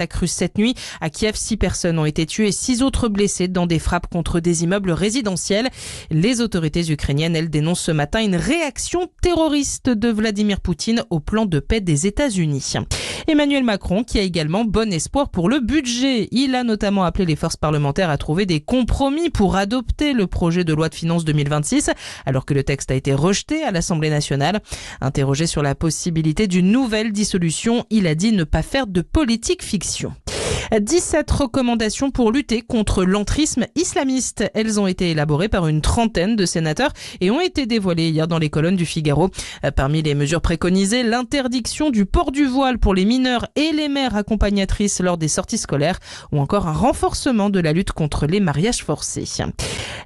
L'attaque russe cette nuit à Kiev, 6 personnes ont été tuées et 6 autres blessées dans des frappes contre des immeubles résidentiels. Les autorités ukrainiennes, elles, dénoncent ce matin une réaction terroriste de Vladimir Poutine au plan de paix des États-Unis. Emmanuel Macron qui a également bon espoir pour le budget. Il a notamment appelé les forces parlementaires à trouver des compromis pour adopter le projet de loi de finances 2026 alors que le texte a été rejeté à l'Assemblée nationale. Interrogé sur la possibilité d'une nouvelle dissolution, il a dit ne pas faire de politique fiction. 17 recommandations pour lutter contre l'entrisme islamiste. Elles ont été élaborées par une trentaine de sénateurs et ont été dévoilées hier dans les colonnes du Figaro. Parmi les mesures préconisées, l'interdiction du port du voile pour les mineurs et les mères accompagnatrices lors des sorties scolaires ou encore un renforcement de la lutte contre les mariages forcés.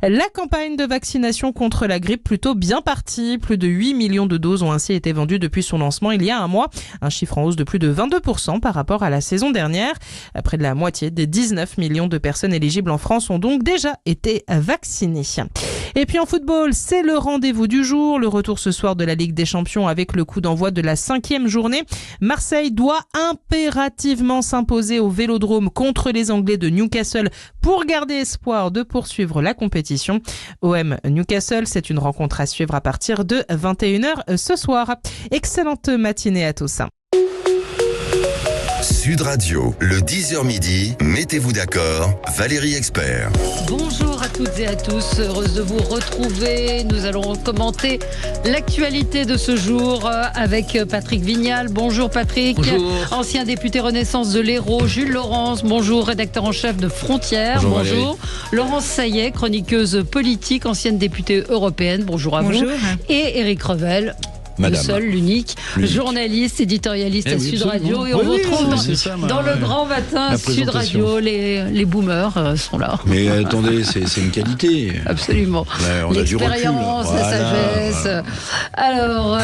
La campagne de vaccination contre la grippe plutôt bien partie. Plus de 8 millions de doses ont ainsi été vendues depuis son lancement il y a un mois. Un chiffre en hausse de plus de 22% par rapport à la saison dernière. Près de la moitié des 19 millions de personnes éligibles en France ont donc déjà été vaccinées. Et puis en football, c'est le rendez-vous du jour. Le retour ce soir de la Ligue des Champions avec le coup d'envoi de la 5e journée. Marseille doit impérativement s'imposer au Vélodrome contre les Anglais de Newcastle pour garder espoir de poursuivre la compétition. OM Newcastle, c'est une rencontre à suivre à partir de 21h ce soir. Excellente matinée à tous. Sud Radio, le 10h midi, mettez-vous d'accord, Valérie Expert. Bonjour à toutes et à tous, heureuse de vous retrouver. Nous allons commenter l'actualité de ce jour avec Patrick Vignal. Bonjour Patrick. Bonjour. Ancien député Renaissance de l'Hérault. Jules Laurence, bonjour, rédacteur en chef de Frontières. Bonjour. Laurence Saillet, chroniqueuse politique, ancienne députée européenne. Bonjour à vous. Et Éric Revel. Madame. Le seul, l'unique, journaliste, éditorialiste à Sud Radio. Et on retrouve dans le grand matin Sud Radio, les boomers sont là. Mais attendez, c'est une qualité. Absolument. Ouais, on a du recul. L'expérience, la sagesse. Alors,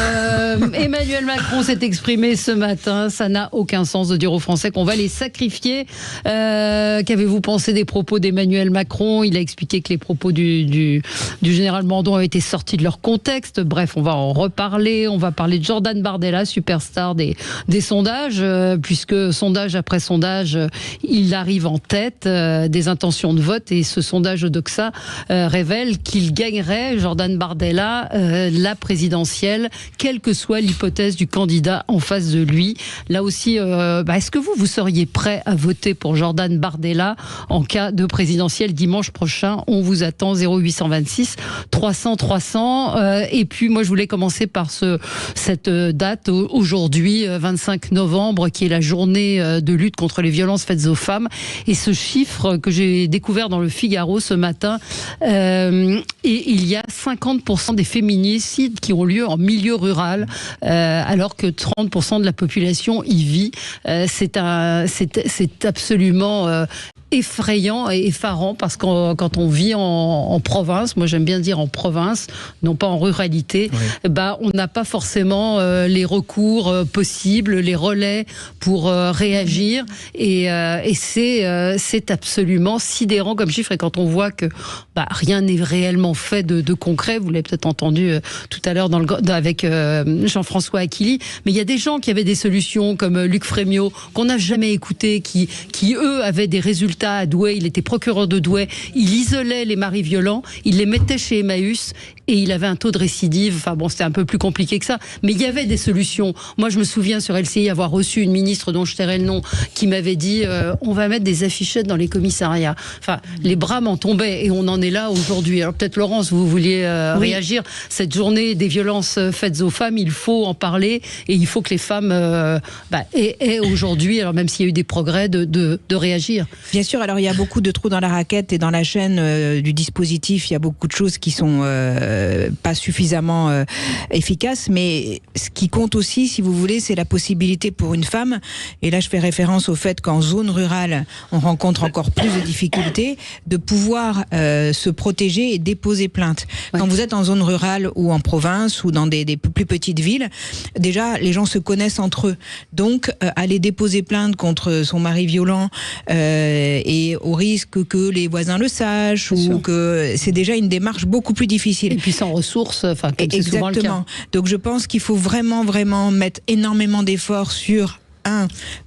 Emmanuel Macron s'est exprimé ce matin. Ça n'a aucun sens de dire aux Français qu'on va les sacrifier. Qu'avez-vous pensé des propos d'Emmanuel Macron? Il a expliqué que les propos du général Mandon avaient été sortis de leur contexte. Bref, on va en reparler. On va parler de Jordan Bardella, superstar des sondages, puisque sondage après sondage, il arrive en tête des intentions de vote. Et ce sondage Odoxa révèle qu'il gagnerait, Jordan Bardella, la présidentielle, quelle que soit l'hypothèse du candidat en face de lui. Là aussi, est-ce que vous seriez prêt à voter pour Jordan Bardella en cas de présidentielle dimanche prochain? On vous attend, 0826 300 300. Et puis, moi, je voulais commencer par cette date aujourd'hui, 25 novembre, qui est la journée de lutte contre les violences faites aux femmes. Et ce chiffre que j'ai découvert dans le Figaro ce matin, et il y a 50% des féminicides qui ont lieu en milieu rural, alors que 30% de la population y vit. C'est absolument effrayant et effarant, parce que quand on vit en province, moi j'aime bien dire en province, non pas en ruralité, oui. On n'a pas forcément les recours possibles, les relais pour réagir, et c'est absolument sidérant comme chiffre. Et quand on voit que rien n'est réellement fait de concret, vous l'avez peut-être entendu tout à l'heure avec Jean-François Aquili, mais il y a des gens qui avaient des solutions comme Luc Frémiot, qu'on n'a jamais écouté, qui eux avaient des résultats à Douai. Il était procureur de Douai, il isolait les maris violents, il les mettait chez Emmaüs et il avait un taux de récidive, c'était un peu plus compliqué que ça, mais il y avait des solutions. Moi je me souviens sur LCI avoir reçu une ministre dont je tairai le nom, qui m'avait dit on va mettre des affichettes dans les commissariats. Les bras m'en tombaient, et on en est là aujourd'hui. Alors peut-être Laurence, vous vouliez réagir. Cette journée des violences faites aux femmes, il faut en parler, et il faut que les femmes aient aujourd'hui, alors même s'il y a eu des progrès, de réagir. Bien sûr, alors il y a beaucoup de trous dans la raquette et dans la chaîne du dispositif. Il y a beaucoup de choses qui sont pas suffisamment efficaces, mais ce qui compte aussi, si vous voulez, c'est la possibilité pour une femme, et là je fais référence au fait qu'en zone rurale, on rencontre encore plus de difficultés, de pouvoir se protéger et déposer plainte. Quand vous êtes en zone rurale ou en province ou dans des plus petites villes, déjà les gens se connaissent entre eux. Donc aller déposer plainte contre son mari violent, et au risque que les voisins le sachent, ou que c'est déjà une démarche beaucoup plus difficile. Et puis sans ressources, comme c'est souvent le cas. Donc je pense qu'il faut vraiment mettre énormément d'efforts sur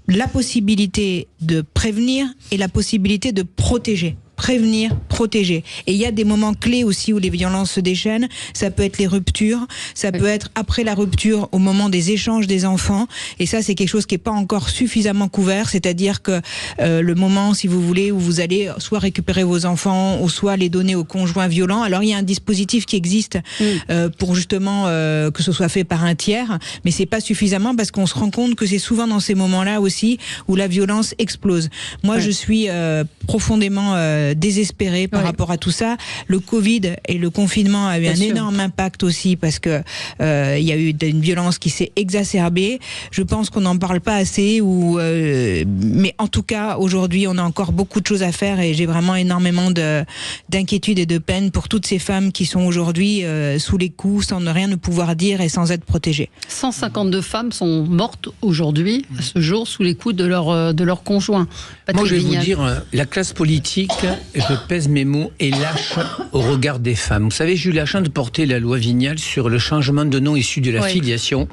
la possibilité de prévenir et la possibilité de protéger. Prévenir, protéger. Et il y a des moments clés aussi où les violences se déchaînent. Ça peut être les ruptures, ça peut être après la rupture, au moment des échanges des enfants. Et ça, c'est quelque chose qui n'est pas encore suffisamment couvert. C'est-à-dire que le moment, si vous voulez, où vous allez soit récupérer vos enfants ou soit les donner au conjoint violent. Alors, il y a un dispositif qui existe pour justement que ce soit fait par un tiers, mais c'est pas suffisamment parce qu'on se rend compte que c'est souvent dans ces moments-là aussi où la violence explose. Moi, je suis profondément désespéré par rapport à tout ça. Le Covid et le confinement a eu un énorme impact aussi parce que il y a eu une violence qui s'est exacerbée. Je pense qu'on n'en parle pas assez mais en tout cas aujourd'hui on a encore beaucoup de choses à faire et j'ai vraiment énormément d'inquiétude et de peine pour toutes ces femmes qui sont aujourd'hui sous les coups sans rien ne pouvoir dire et sans être protégées. 152 femmes sont mortes aujourd'hui à ce jour sous les coups de leur conjoint. Patrick Moi je vais Vignal. vous dire, la classe politique, je pèse mes mots, est lâche au regard des femmes. Vous savez, j'ai eu la chance de porter la loi Vignal sur le changement de nom issu de la filiation.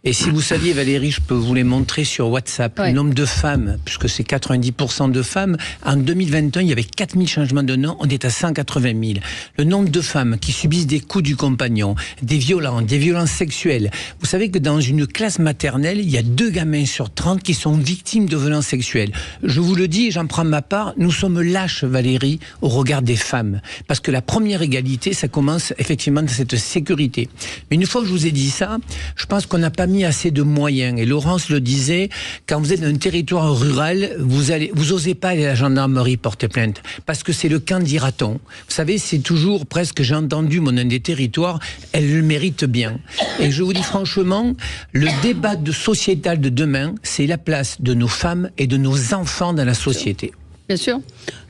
Et si vous saviez, Valérie, je peux vous les montrer sur WhatsApp, le nombre de femmes, puisque c'est 90% de femmes. En 2021, il y avait 4000 changements de nom, on est à 180 000. Le nombre de femmes qui subissent des coups du compagnon, des violences sexuelles. Vous savez que dans une classe maternelle, il y a 2 gamins sur 30 qui sont victimes de violences sexuelles. Je vous le dis, j'en prends ma part, nous sommes lâches, Valérie, au regard des femmes. Parce que la première égalité, ça commence effectivement de cette sécurité. Mais une fois que je vous ai dit ça, je pense qu'on n'a pas mis assez de moyens. Et Laurence le disait, quand vous êtes dans un territoire rural, vous osez pas aller à la gendarmerie porter plainte. Parce que c'est le camp dira-t-on. Vous savez, c'est toujours presque, j'ai entendu mon un des territoires, elle le mérite bien. Et je vous dis franchement, le débat sociétal de demain, c'est la place de nos femmes et de nos enfants dans la société. Bien sûr.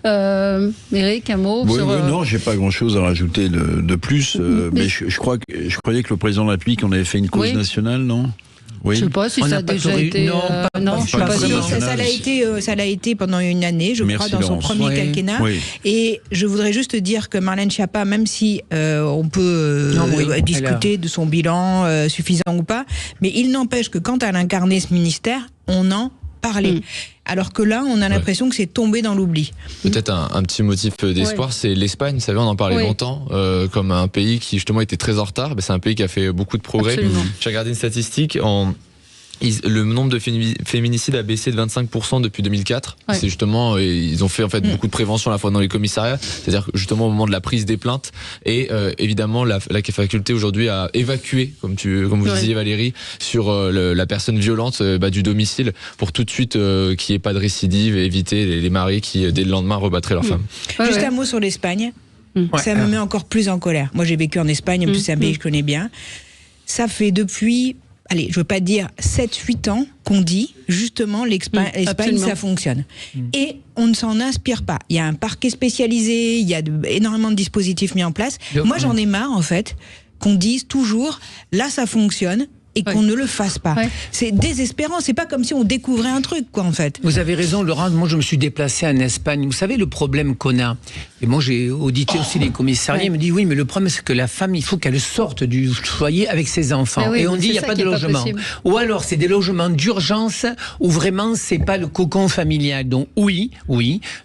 Eric, un mot sur... Non, j'ai pas grand-chose à rajouter de plus. Mais je croyais que le président de la République, on avait fait une cause nationale, non? Oui. Je ne sais pas si ça a déjà été... Non, je ne suis pas sûre. Ça l'a été pendant une année, je crois, dans son premier quinquennat. Oui. Et je voudrais juste dire que Marlène Schiappa, même si on peut discuter de son bilan suffisant ou pas, mais il n'empêche que quand elle a incarné ce ministère, on en parlait. Alors que là, on a l'impression que c'est tombé dans l'oubli. Peut-être un petit motif d'espoir, c'est l'Espagne. Vous savez, on en parlait longtemps, comme un pays qui justement était très en retard. C'est un pays qui a fait beaucoup de progrès. Absolument. J'ai regardé une statistique. Le nombre de féminicides a baissé de 25% depuis 2004. Ouais. C'est justement, ils ont fait en fait beaucoup de prévention à la fois dans les commissariats, c'est-à-dire justement au moment de la prise des plaintes et évidemment la faculté aujourd'hui à évacuer, comme vous disiez Valérie, sur la personne violente du domicile pour tout de suite qu'il n'y ait pas de récidive et éviter les maris qui dès le lendemain rebattraient leur femme. Juste un mot sur l'Espagne. Ça me met encore plus en colère. Moi j'ai vécu en Espagne, en plus c'est un pays que je connais bien. Ça fait depuis... Allez, je veux pas dire 7-8 ans qu'on dit, justement, l'Espagne, ça fonctionne. Et on ne s'en inspire pas. Il y a un parquet spécialisé, il y a énormément de dispositifs mis en place. Moi, j'en ai marre, en fait, qu'on dise toujours, là, ça fonctionne, et qu'on ne le fasse pas. C'est désespérant, c'est pas comme si on découvrait un truc, quoi, en fait. Vous avez raison, Laurent, moi je me suis déplacé en Espagne. Vous savez le problème qu'on a, et moi j'ai audité aussi les commissariats, ils me disent oui, mais le problème c'est que la femme, il faut qu'elle sorte du foyer avec ses enfants. Et on dit il n'y a pas de logement. Ou alors c'est des logements d'urgence, où vraiment c'est pas le cocon familial. Donc oui,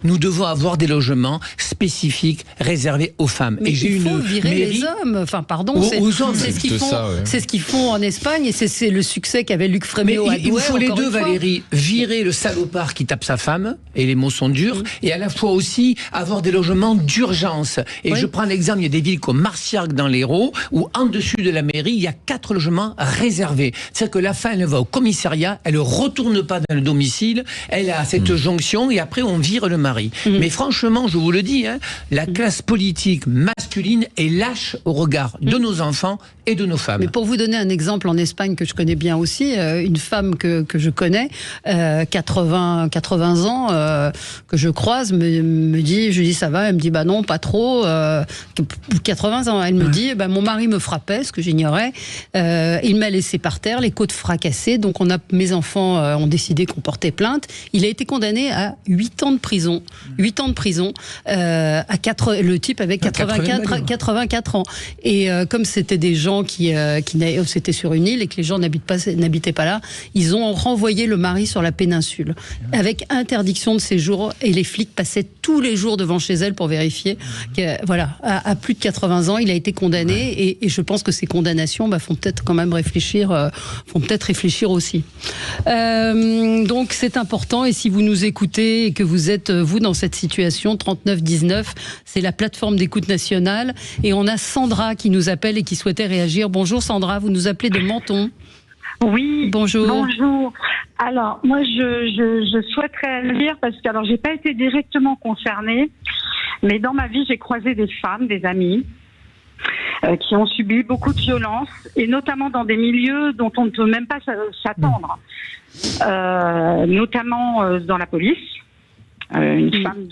nous devons avoir des logements spécifiques réservés aux femmes. Mais et j'ai il faut virer les hommes, enfin pardon, c'est ce qu'ils font en Espagne. Et c'est le succès qu'avait Luc Fréméo à Douai. Il faut les deux, Valérie. Virer le salopard qui tape sa femme, et les mots sont durs, et à la fois aussi avoir des logements d'urgence. Et je prends l'exemple, il y a des villes comme Marciac dans l'Hérault, où en dessus de la mairie, il y a 4 logements réservés. C'est-à-dire que la femme, elle va au commissariat, elle ne retourne pas dans le domicile, elle a cette jonction, et après on vire le mari. Mais franchement, je vous le dis, la classe politique masculine est lâche au regard de nos enfants et de nos femmes. Mais pour vous donner un exemple en Espagne que je connais bien aussi, une femme que je connais, 80 ans, que je croise, me dit, je lui dis ça va, elle me dit bah non, pas trop, 80 ans, elle me dit bah mon mari me frappait, ce que j'ignorais, il m'a laissé par terre, les côtes fracassées, donc mes enfants ont décidé qu'on portait plainte, il a été condamné à 8 ans de prison, 8 ans de prison, le type avait 84 ans, et comme c'était des gens qui c'était sur une île, et que les gens n'habitaient pas là, ils ont renvoyé le mari sur la péninsule avec interdiction de séjour et les flics passaient tous les jours devant chez elle pour vérifier que, voilà, à plus de 80 ans, il a été condamné et je pense que ces condamnations font peut-être quand même réfléchir aussi. Donc c'est important et si vous nous écoutez et que vous êtes vous dans cette situation, 3919, c'est la plateforme d'écoute nationale et on a Sandra qui nous appelle et qui souhaitait réagir. Bonjour Sandra, vous nous appelez de Menton. Oui, bonjour. Bonjour. Alors, moi, je souhaiterais réagir parce que, alors, j'ai pas été directement concernée, mais dans ma vie, j'ai croisé des femmes, des amies, qui ont subi beaucoup de violences, et notamment dans des milieux dont on ne peut même pas s'attendre, notamment dans la police. Une femme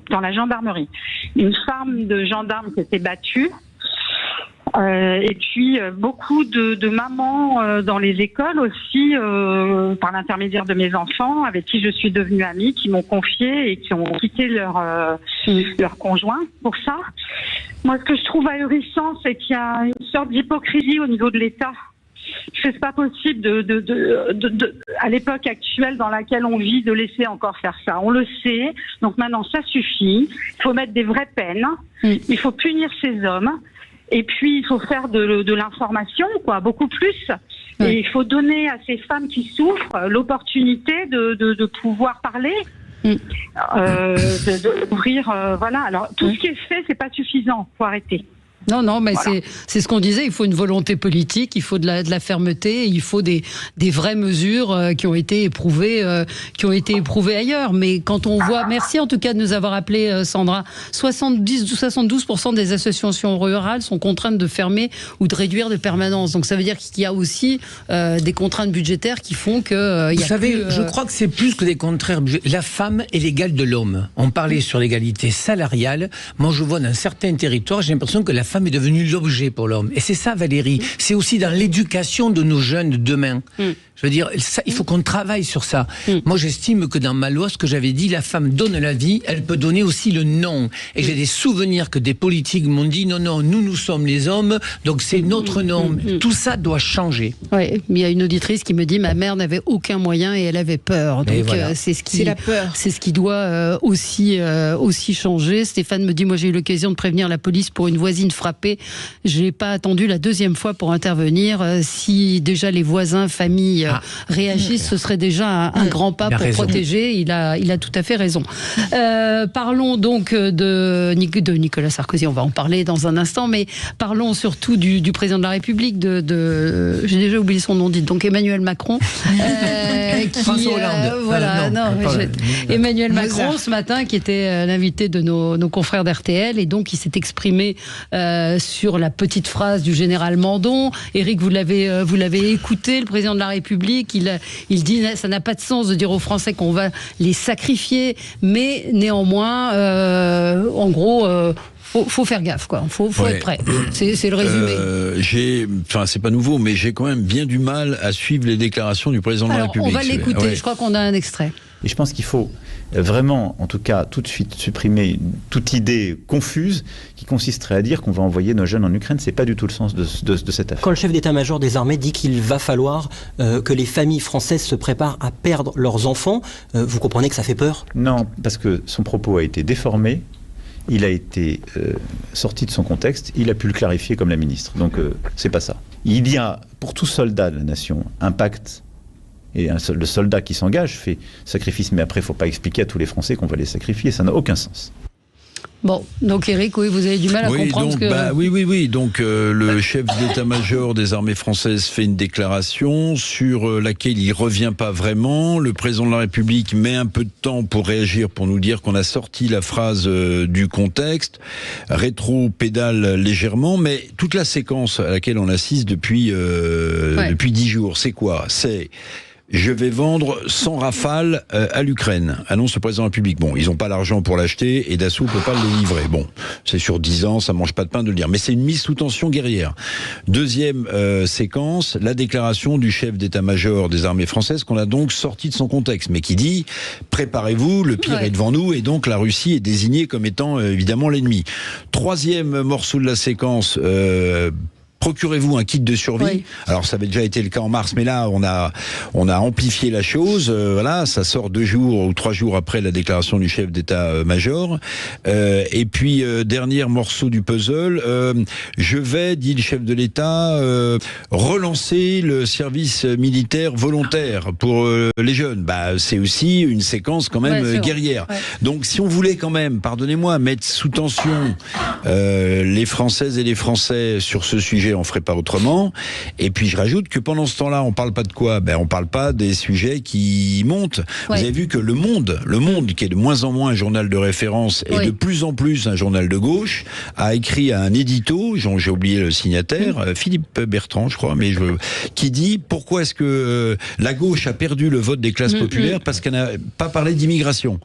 dans la gendarmerie. Une femme de gendarme qui s'était battue. Et puis beaucoup de mamans dans les écoles aussi, par l'intermédiaire de mes enfants, avec qui je suis devenue amie, qui m'ont confié et qui ont quitté leur conjoint pour ça. Moi, ce que je trouve ahurissant, c'est qu'il y a une sorte d'hypocrisie au niveau de l'État. C'est pas possible à l'époque actuelle dans laquelle on vit de laisser encore faire ça. On le sait, donc maintenant ça suffit. Il faut mettre des vraies peines. Il faut punir ces hommes. Et puis il faut faire de l'information, beaucoup plus. Et il faut donner à ces femmes qui souffrent l'opportunité de pouvoir parler. D'ouvrir, voilà. Alors tout ce qui est fait, c'est pas suffisant. Faut arrêter. Non, mais voilà. C'est ce qu'on disait, il faut une volonté politique, il faut de la fermeté, il faut des vraies mesures qui ont été éprouvées ailleurs. Mais quand on voit, merci en tout cas de nous avoir appelé Sandra, 72% des associations rurales sont contraintes de fermer ou de réduire de permanence. Donc ça veut dire qu'il y a aussi des contraintes budgétaires qui font que... Vous savez, je crois que c'est plus que des contraintes. La femme est l'égale de l'homme. On parlait sur l'égalité salariale. Moi, je vois dans certains territoires, j'ai l'impression que la femme est devenue l'objet pour l'homme. Et c'est ça, Valérie. C'est aussi dans l'éducation de nos jeunes de demain. Je veux dire, ça, il faut qu'on travaille sur ça. Moi, j'estime que dans ma loi, ce que j'avais dit, la femme donne la vie, elle peut donner aussi le nom. Et j'ai des souvenirs que des politiques m'ont dit, non, nous sommes les hommes, donc c'est notre nom. Tout ça doit changer. Oui, mais il y a une auditrice qui me dit, ma mère n'avait aucun moyen et elle avait peur. Donc voilà. C'est la peur. C'est ce qui doit aussi changer. Stéphane me dit, moi j'ai eu l'occasion de prévenir la police pour une voisine frappée. Je n'ai pas attendu la deuxième fois pour intervenir. Si déjà les voisins, familles réagissent, ce serait déjà un grand pas pour protéger. Il a tout à fait raison. Parlons donc de Nicolas Sarkozy, on va en parler dans un instant, mais parlons surtout du président de la République, j'ai déjà oublié son nom, dites donc Emmanuel Macron. François Hollande. Emmanuel Macron, ce matin, qui était l'invité de nos confrères d'RTL, et donc il s'est exprimé sur la petite phrase du général Mandon. Éric, vous l'avez écouté, le président de la République, il dit ça n'a pas de sens de dire aux Français qu'on va les sacrifier, mais néanmoins, en gros, faut faire gaffe, quoi. Faut être prêt. C'est le résumé. C'est pas nouveau, mais j'ai quand même bien du mal à suivre les déclarations du président de la République. On va l'écouter. Je crois qu'on a un extrait. Et je pense qu'il faut vraiment, en tout cas, tout de suite supprimer toute idée confuse qui consisterait à dire qu'on va envoyer nos jeunes en Ukraine. C'est pas du tout le sens de cette affaire. Quand le chef d'état-major des armées dit qu'il va falloir que les familles françaises se préparent à perdre leurs enfants, vous comprenez que ça fait peur ? Non, parce que son propos a été déformé. Il a été sorti de son contexte, il a pu le clarifier comme la ministre. Donc c'est pas ça. Il y a, pour tout soldat de la nation, un pacte. Et le soldat qui s'engage fait sacrifice, mais après il ne faut pas expliquer à tous les Français qu'on va les sacrifier, ça n'a aucun sens. Bon, donc Éric, oui, vous avez du mal à comprendre Oui. Donc le chef d'état-major des armées françaises fait une déclaration sur laquelle il revient pas vraiment. Le président de la République met un peu de temps pour réagir, pour nous dire qu'on a sorti la phrase du contexte, rétro-pédale légèrement, mais toute la séquence à laquelle on assiste depuis 10 jours, c'est quoi ? C'est... Je vais vendre 100 Rafales à l'Ukraine, annonce le président de la République. Bon, ils n'ont pas l'argent pour l'acheter et Dassault ne peut pas le livrer. Bon, c'est sur 10 ans, ça mange pas de pain de le dire. Mais c'est une mise sous tension guerrière. Deuxième séquence, la déclaration du chef d'état-major des armées françaises qu'on a donc sorti de son contexte, mais qui dit « Préparez-vous, le pire est devant nous » et donc la Russie est désignée comme étant évidemment l'ennemi. Troisième morceau de la séquence... procurez-vous un kit de survie. Oui. Alors ça avait déjà été le cas en mars, mais là on a amplifié la chose. Voilà, ça sort 2 jours ou 3 jours après la déclaration du chef d'état-major. Et puis dernier morceau du puzzle, je vais, dit le chef de l'État, relancer le service militaire volontaire pour les jeunes. Bah c'est aussi une séquence quand même guerrière. Ouais. Donc si on voulait quand même, pardonnez-moi, mettre sous tension les Françaises et les Français sur ce sujet, on ferait pas autrement. Et puis je rajoute que pendant ce temps-là, on parle pas de quoi ? On parle pas des sujets qui montent. Ouais. Vous avez vu que le Monde, qui est de moins en moins un journal de référence et de plus en plus un journal de gauche, a écrit un édito, j'ai oublié le signataire, Philippe Bertrand, je crois, qui dit pourquoi est-ce que la gauche a perdu le vote des classes populaires parce qu'elle n'a pas parlé d'immigration.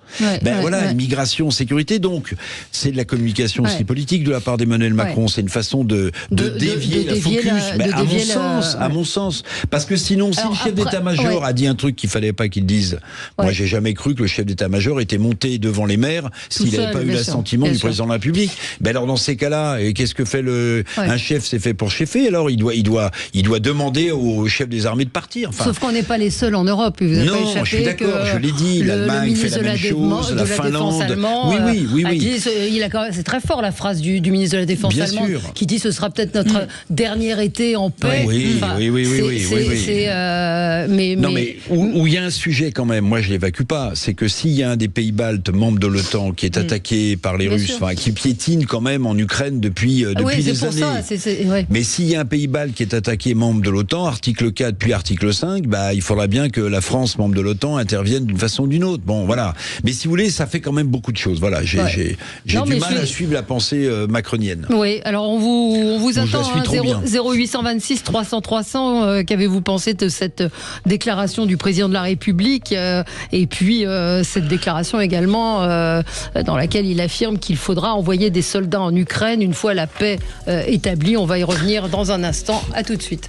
Immigration, sécurité, donc c'est de la communication aussi politique de la part d'Emmanuel Macron. C'est une façon de dévier la focus, à mon sens. Parce que sinon, si le chef d'état-major a dit un truc qu'il fallait pas qu'il dise, moi j'ai jamais cru que le chef d'état-major était monté devant les maires s'il n'avait pas eu l'assentiment du président de la République. Alors dans ces cas-là, qu'est-ce que fait un chef? C'est fait pour chefer. Alors il doit demander au chef des armées de partir. Enfin, sauf qu'on n'est pas les seuls en Europe. Vous avez pas échappé, je suis d'accord. Je l'ai dit. L'Allemagne fait la même chose. La Finlande. Oui. C'est très fort la phrase du ministre de la Défense allemand qui dit ce sera peut-être notre dernier été en paix. Oui. Mais où il y a un sujet quand même, moi je l'évacue pas, c'est que s'il y a un des pays baltes membres de l'OTAN qui est attaqué par les Russes, qui piétine quand même en Ukraine depuis des années. Mais s'il y a un pays balte qui est attaqué membre de l'OTAN, article 4 puis article 5, il faudra bien que la France, membre de l'OTAN, intervienne d'une façon ou d'une autre. Bon, voilà. Mais si vous voulez, ça fait quand même beaucoup de choses. Voilà, j'ai du mal à suivre la pensée macronienne. Oui, alors on vous attend, 0826 300 300. Qu'avez-vous pensé de cette déclaration du président de la République et puis cette déclaration également dans laquelle il affirme qu'il faudra envoyer des soldats en Ukraine une fois la paix établie. On va y revenir dans un instant. À tout de suite.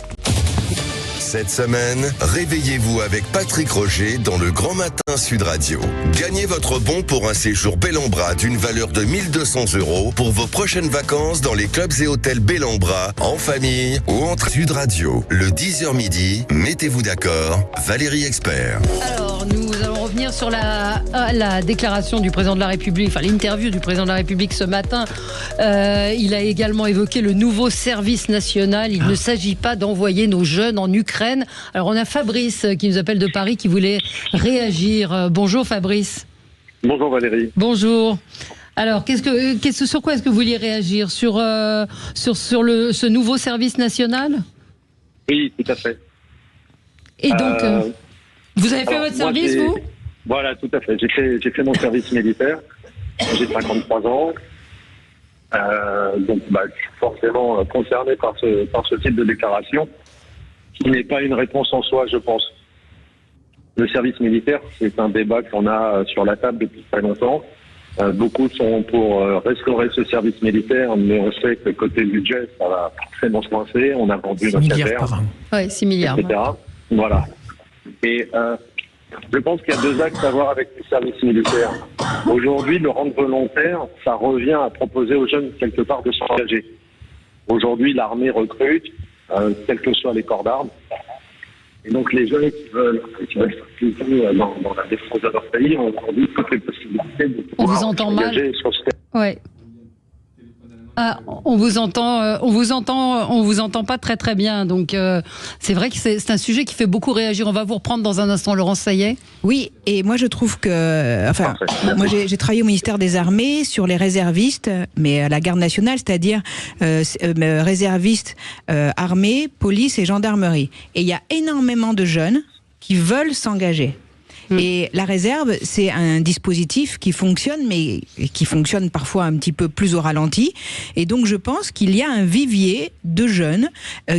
Cette semaine, réveillez-vous avec Patrick Roger dans le Grand Matin Sud Radio. Gagnez votre bon pour un séjour Bellambra d'une valeur de 1 200 € pour vos prochaines vacances dans les clubs et hôtels Bellambra, en famille ou entre Sud Radio. Le 10h midi, mettez-vous d'accord, Valérie Expert. Alors, nous allons revenir sur la déclaration du président de la République, l'interview du président de la République ce matin. Il a également évoqué le nouveau service national. Il ne s'agit pas d'envoyer nos jeunes en Ukraine. Alors on a Fabrice qui nous appelle de Paris qui voulait réagir. Bonjour Fabrice. Bonjour Valérie. Bonjour. Alors sur quoi est-ce que vous vouliez réagir sur ce nouveau service national? Oui, tout à fait. Et donc vous avez fait votre service, vous? Voilà, tout à fait. J'ai fait mon service militaire. J'ai 53 ans. Donc je suis forcément concerné par ce type de déclaration, qui n'est pas une réponse en soi, je pense. Le service militaire, c'est un débat qu'on a sur la table depuis très longtemps. Beaucoup sont pour restaurer ce service militaire, mais on sait que côté budget, ça va forcément se coincer. On a vendu notre affaire, oui, 6 milliards, etc. Voilà. Et je pense qu'il y a 2 axes à voir avec le service militaire. Aujourd'hui, le rendre volontaire, ça revient à proposer aux jeunes quelque part de s'engager. Aujourd'hui, l'armée recrute, quels que soient les corps d'armes. Et donc les jeunes qui veulent s'impliquer dans la défense de leur pays ont aujourd'hui toutes les possibilités de pouvoir s'engager sur ce terrain. Ouais. On vous entend pas très très bien. Donc c'est vrai que c'est un sujet qui fait beaucoup réagir. On va vous reprendre dans un instant, Laurence Saillet. Oui, et moi je trouve que, moi j'ai travaillé au ministère des Armées sur les réservistes, mais à la garde nationale, c'est-à-dire réservistes, armée, police et gendarmerie. Et il y a énormément de jeunes qui veulent s'engager. Et la réserve, c'est un dispositif qui fonctionne, mais qui fonctionne parfois un petit peu plus au ralenti. Et donc, je pense qu'il y a un vivier de jeunes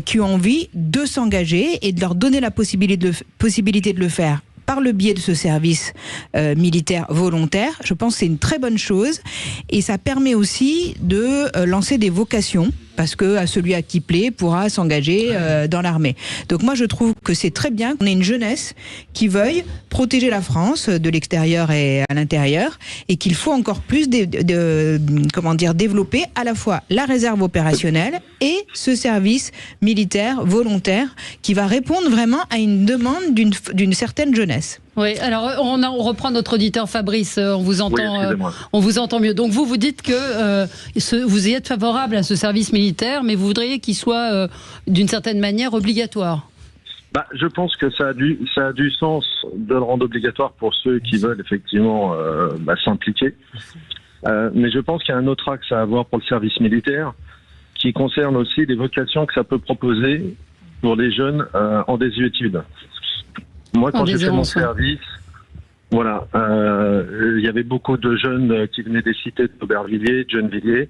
qui ont envie de s'engager et de leur donner la possibilité de le faire par le biais de ce service militaire volontaire. Je pense que c'est une très bonne chose. Et ça permet aussi de lancer des vocations parce que celui à qui plaît pourra s'engager dans l'armée. Donc moi je trouve que c'est très bien qu'on ait une jeunesse qui veuille protéger la France de l'extérieur et à l'intérieur, et qu'il faut encore plus développer à la fois la réserve opérationnelle et ce service militaire volontaire qui va répondre vraiment à une demande d'une certaine jeunesse. Oui, alors on reprend notre auditeur Fabrice, on vous entend mieux. Donc vous dites que vous y êtes favorable à ce service militaire, mais vous voudriez qu'il soit d'une certaine manière obligatoire. Je pense que ça a du sens de le rendre obligatoire pour ceux qui veulent effectivement s'impliquer. Mais je pense qu'il y a un autre axe à avoir pour le service militaire qui concerne aussi les vocations que ça peut proposer pour les jeunes en désuétude. Moi, quand j'ai fait mon service, il y avait beaucoup de jeunes qui venaient des cités d'Aubervilliers, de Gennevilliers,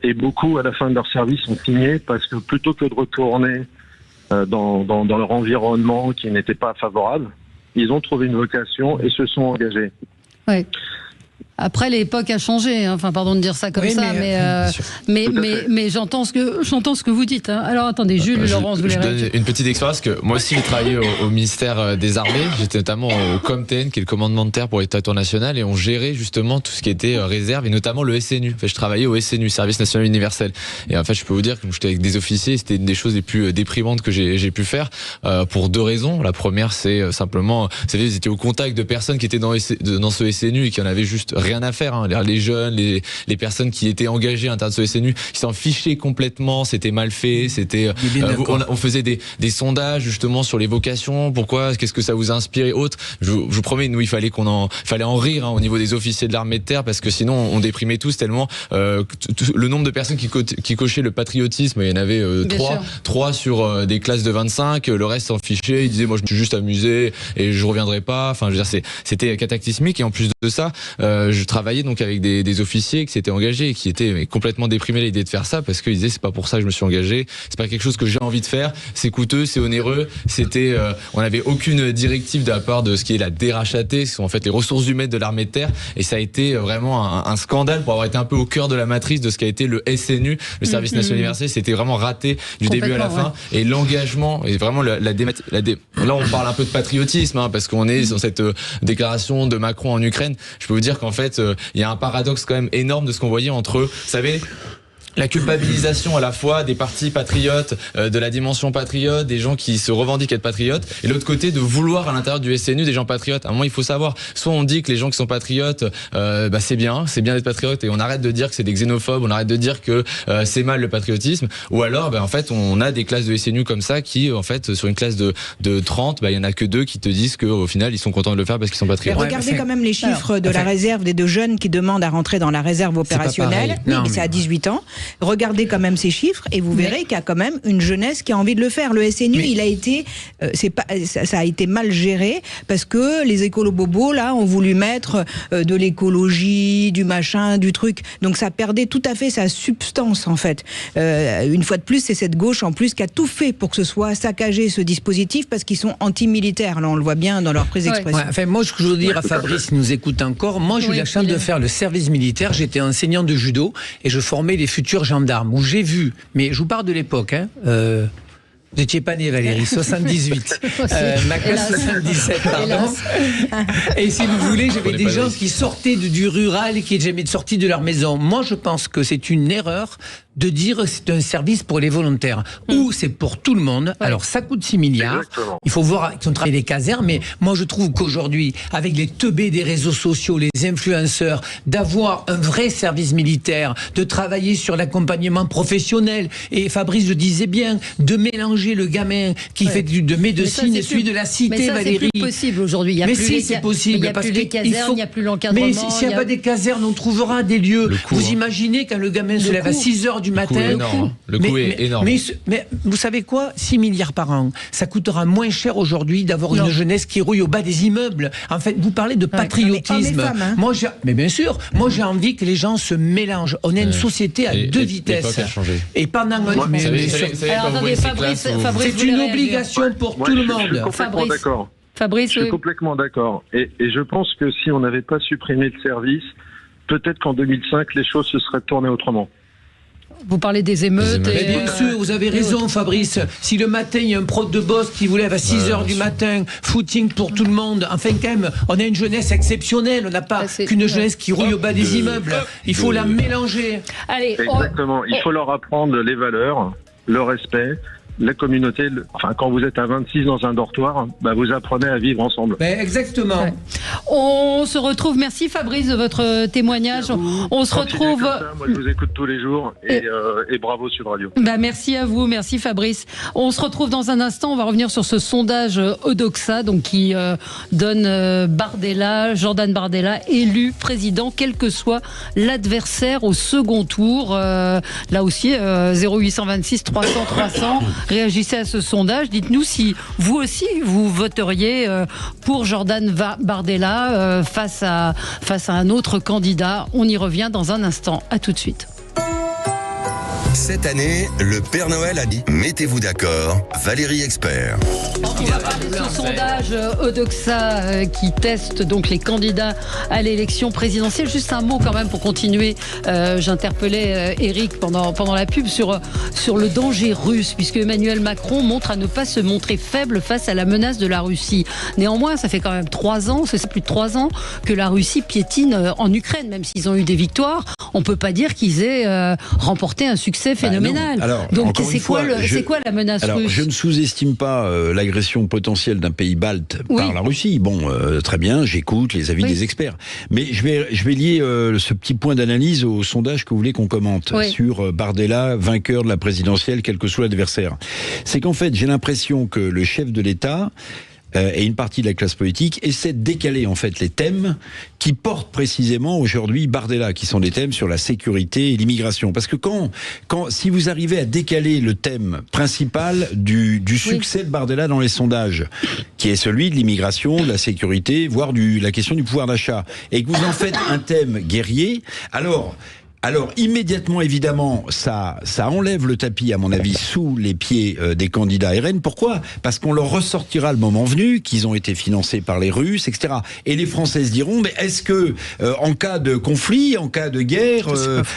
et beaucoup, à la fin de leur service, ont signé parce que plutôt que de retourner dans leur environnement qui n'était pas favorable, ils ont trouvé une vocation et se sont engagés. Oui. Après, l'époque a changé, hein. Enfin, pardon de dire ça comme ça, mais j'entends ce que vous dites. Hein. Alors, attendez, Jules, Laurence, vous voulez réagir ? Une petite expérience, que moi aussi j'ai travaillé au ministère des Armées, j'étais notamment au COMTN, qui est le commandement de terre pour l'état national, et on gérait justement tout ce qui était réserve, et notamment le SNU. Je travaillais au SNU, Service National Universel. Et en fait, je peux vous dire que j'étais avec des officiers, c'était une des choses les plus déprimantes que j'ai pu faire, pour deux raisons. La première, c'est simplement, vous savez, vous étiez au contact de personnes qui étaient dans ce SNU et qui en avaient juste rien à faire, hein. Les jeunes, les personnes qui étaient engagées à l'intérieur de ce SNU, qui s'en fichaient complètement, c'était mal fait, on faisait des sondages justement sur les vocations, pourquoi, qu'est-ce que ça vous inspire et autres. Je vous promets, nous, il fallait en rire, hein, au niveau des officiers de l'armée de terre, parce que sinon on déprimait tous tellement le nombre de personnes qui cochaient le patriotisme, il y en avait 3 sur des classes de 25, le reste s'en fichait, ils disaient moi je me suis juste amusé et je reviendrai pas. Enfin, je veux dire, c'était cataclysmique. Et en plus de ça, je travaillais donc avec des officiers qui s'étaient engagés et qui étaient complètement déprimés à l'idée de faire ça, parce qu'ils disaient c'est pas pour ça que je me suis engagé, c'est pas quelque chose que j'ai envie de faire, c'est coûteux, c'est onéreux, on n'avait aucune directive de la part de ce qui est la DRHAT, qui sont en fait les ressources humaines de l'armée de terre, et ça a été vraiment un scandale pour avoir été un peu au cœur de la matrice de ce qu'a été le SNU, le Service National Universel. C'était vraiment raté du début à la fin, et l'engagement et vraiment là on parle un peu de patriotisme, hein, parce qu'on est dans cette déclaration de Macron en Ukraine. Je peux vous dire qu'en fait il y a un paradoxe quand même énorme de ce qu'on voyait entre, vous savez, la culpabilisation à la fois des partis patriotes, de la dimension patriote, des gens qui se revendiquent être patriotes, et l'autre côté de vouloir à l'intérieur du SNU des gens patriotes. À un moment, il faut savoir, soit on dit que les gens qui sont patriotes, c'est bien d'être patriote, et on arrête de dire que c'est des xénophobes, on arrête de dire que c'est mal le patriotisme, ou alors en fait on a des classes de SNU comme ça qui, en fait, sur une classe de 30, il y en a que 2 qui te disent qu'au final ils sont contents de le faire parce qu'ils sont patriotes. Mais regardez quand même les chiffres de la réserve des 2 jeunes qui demandent à rentrer dans la réserve opérationnelle. Oui, mais c'est à 18 ans. Regardez quand même ces chiffres et vous verrez qu'il y a quand même une jeunesse qui a envie de le faire. Le SNU, il a été, ça a été mal géré parce que les écolo-bobos là ont voulu mettre de l'écologie, du machin, du truc. Donc ça perdait tout à fait sa substance en fait. Une fois de plus, c'est cette gauche en plus qui a tout fait pour que ce soit saccagé ce dispositif, parce qu'ils sont anti-militaires. Là, on le voit bien dans leur prise d'expression. Enfin, moi, ce que je veux dire à Fabrice, qui nous écoute encore, moi, j'ai eu la chance de faire le service militaire. J'étais enseignant de judo et je formais les futurs gendarmes, où j'ai vu, mais je vous parle de l'époque, hein, vous n'étiez pas né, Valérie, 78. Ma classe 77, pardon. Et si vous voulez, j'avais des gens qui sortaient du rural et qui n'étaient jamais sortis de leur maison. Moi, je pense que c'est une erreur de dire que c'est un service pour les volontaires, ou c'est pour tout le monde. Alors ça coûte 6 milliards. Exactement. Il faut voir qu'ils ont travaillé les casernes, mais moi je trouve qu'aujourd'hui, avec les teubés des réseaux sociaux, les influenceurs, d'avoir un vrai service militaire, de travailler sur l'accompagnement professionnel, et Fabrice le disait bien, de mélanger le gamin qui fait de médecine et celui de la cité, mais ça, Valérie. C'est plus possible aujourd'hui. Mais si, c'est possible. Il n'y a plus les casernes, il n'y a plus l'encadrement. Mais s'il n'y a pas des casernes, on trouvera des lieux. Vous imaginez quand le gamin se lève à 6h du matin. Le coût est énorme. Mais vous savez quoi, 6 milliards par an, ça coûtera moins cher aujourd'hui d'avoir une jeunesse qui rouille au bas des immeubles. En fait, vous parlez de patriotisme. Mais bien sûr, moi j'ai envie que les gens se mélangent. On est une société à 2 vitesses. Et pendant c'est une obligation pour tout le monde. Je suis complètement d'accord. Fabrice, je suis complètement d'accord. Et je pense que si on n'avait pas supprimé le service, peut-être qu'en 2005, les choses se seraient tournées autrement. Vous parlez des émeutes. Bien sûr, vous avez raison, Fabrice. Si le matin, il y a un prof de boss qui vous lève à 6h du matin, footing pour tout le monde, enfin, quand même, on a une jeunesse exceptionnelle. On n'a pas qu'une jeunesse qui rouille au bas des immeubles. Il faut la mélanger. Allez, exactement. Il faut leur apprendre les valeurs, le respect. La communauté, enfin, quand vous êtes à 26 dans un dortoir, vous apprenez à vivre ensemble. Exactement. Ouais. On se retrouve. Merci Fabrice de votre témoignage. On se retrouve. Moi, je vous écoute tous les jours et bravo Sud Radio. Merci à vous, merci Fabrice. On se retrouve dans un instant. On va revenir sur ce sondage Odoxa, donc qui donne Jordan Bardella élu président, quel que soit l'adversaire au second tour. Là aussi, 0826 300 300. Réagissez à ce sondage. Dites-nous si vous aussi vous voteriez pour Jordan Bardella face à un autre candidat. On y revient dans un instant. À tout de suite. Cette année, le Père Noël a dit « Mettez-vous d'accord, Valérie Expert ». On va parler de ce sondage Odoxa qui teste donc les candidats à l'élection présidentielle. Juste un mot quand même pour continuer. J'interpellais Eric pendant la pub sur le danger russe, puisque Emmanuel Macron montre à ne pas se montrer faible face à la menace de la Russie. Néanmoins, ça fait quand même 3 ans, c'est plus de 3 ans que la Russie piétine en Ukraine, même s'ils ont eu des victoires. On peut pas dire qu'ils aient remporté un succès phénoménal. Alors, donc c'est quoi la menace russe? Je ne sous-estime pas l'agression potentielle d'un pays balte par la Russie. Bon, très bien, j'écoute les avis des experts. Mais je vais lier ce petit point d'analyse au sondage que vous voulez qu'on commente sur Bardella, vainqueur de la présidentielle, quel que soit l'adversaire. C'est qu'en fait, j'ai l'impression que le chef de l'État et une partie de la classe politique essaie de décaler en fait les thèmes qui portent précisément aujourd'hui Bardella, qui sont des thèmes sur la sécurité et l'immigration. Parce que si vous arrivez à décaler le thème principal du succès de Bardella dans les sondages, qui est celui de l'immigration, de la sécurité, voire la question du pouvoir d'achat, et que vous en faites un thème guerrier, alors immédiatement, évidemment, ça enlève le tapis, à mon avis, sous les pieds des candidats RN. Pourquoi ? Parce qu'on leur ressortira le moment venu qu'ils ont été financés par les Russes, etc. Et les Français se diront, mais est-ce que, en cas de conflit, en cas de guerre,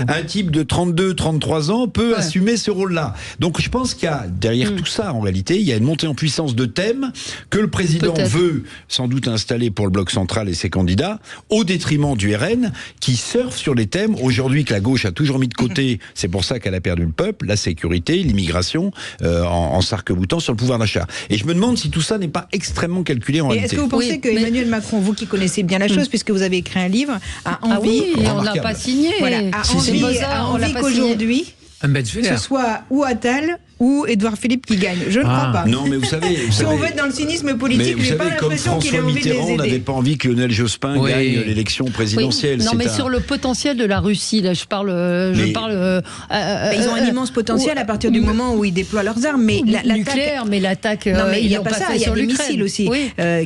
un type de 32, 33 ans peut assumer ce rôle-là ? Donc je pense qu'il y a, derrière tout ça, en réalité, il y a une montée en puissance de thèmes que le président veut sans doute installer pour le bloc central et ses candidats, au détriment du RN, qui surfe sur les thèmes aujourd'hui que la gauche a toujours mis de côté, c'est pour ça qu'elle a perdu le peuple, la sécurité, l'immigration, en s'arc-boutant sur le pouvoir d'achat. Et je me demande si tout ça n'est pas extrêmement calculé en réalité. Est-ce que vous pensez que Emmanuel Macron, vous qui connaissez bien la chose, puisque vous avez écrit un livre, a envie... on l'a pas signé. Voilà, a envie qu'aujourd'hui, ce soit ou Attal ou Édouard Philippe qui gagne. Je ne crois pas. Non, mais vous savez, si on veut être dans le cynisme politique, je n'ai pas l'impression qu'il ait envie de les aider. Mitterrand n'avait pas envie que Lionel Jospin gagne l'élection présidentielle. Non, mais sur le potentiel de la Russie, là, je parle. Ils ont un immense potentiel à partir du moment où ils déploient leurs armes. Mais nucléaire, mais l'attaque. Non, mais il n'y a pas ça. Il y a des missiles aussi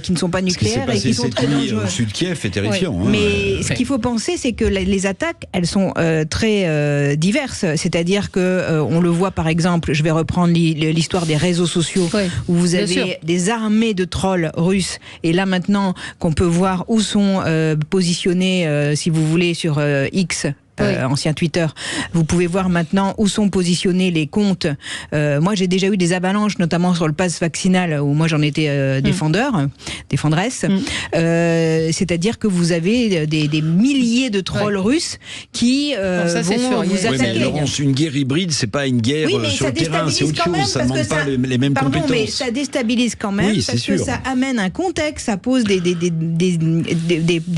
qui ne sont pas nucléaires et qui sont très dangereux. Au sud de Kiev est terrifiant. Mais ce qu'il faut penser, c'est que les attaques, elles sont très diverses. C'est-à-dire que on le voit, par exemple, je vais reprendre l'histoire des réseaux sociaux où vous avez des armées de trolls russes et là maintenant qu'on peut voir où sont positionnés si vous voulez sur X ancien Twitter, vous pouvez voir maintenant où sont positionnés les comptes. Moi j'ai déjà eu des avalanches, notamment sur le pass vaccinal où moi j'en étais défendresse. C'est-à-dire que vous avez des milliers de trolls russes qui vont vous attaquer. Laurence, une guerre hybride, c'est pas une guerre sur le terrain, c'est autre chose, ça ne demande pas les mêmes compétences. Mais ça déstabilise quand même parce que ça amène un contexte, ça pose des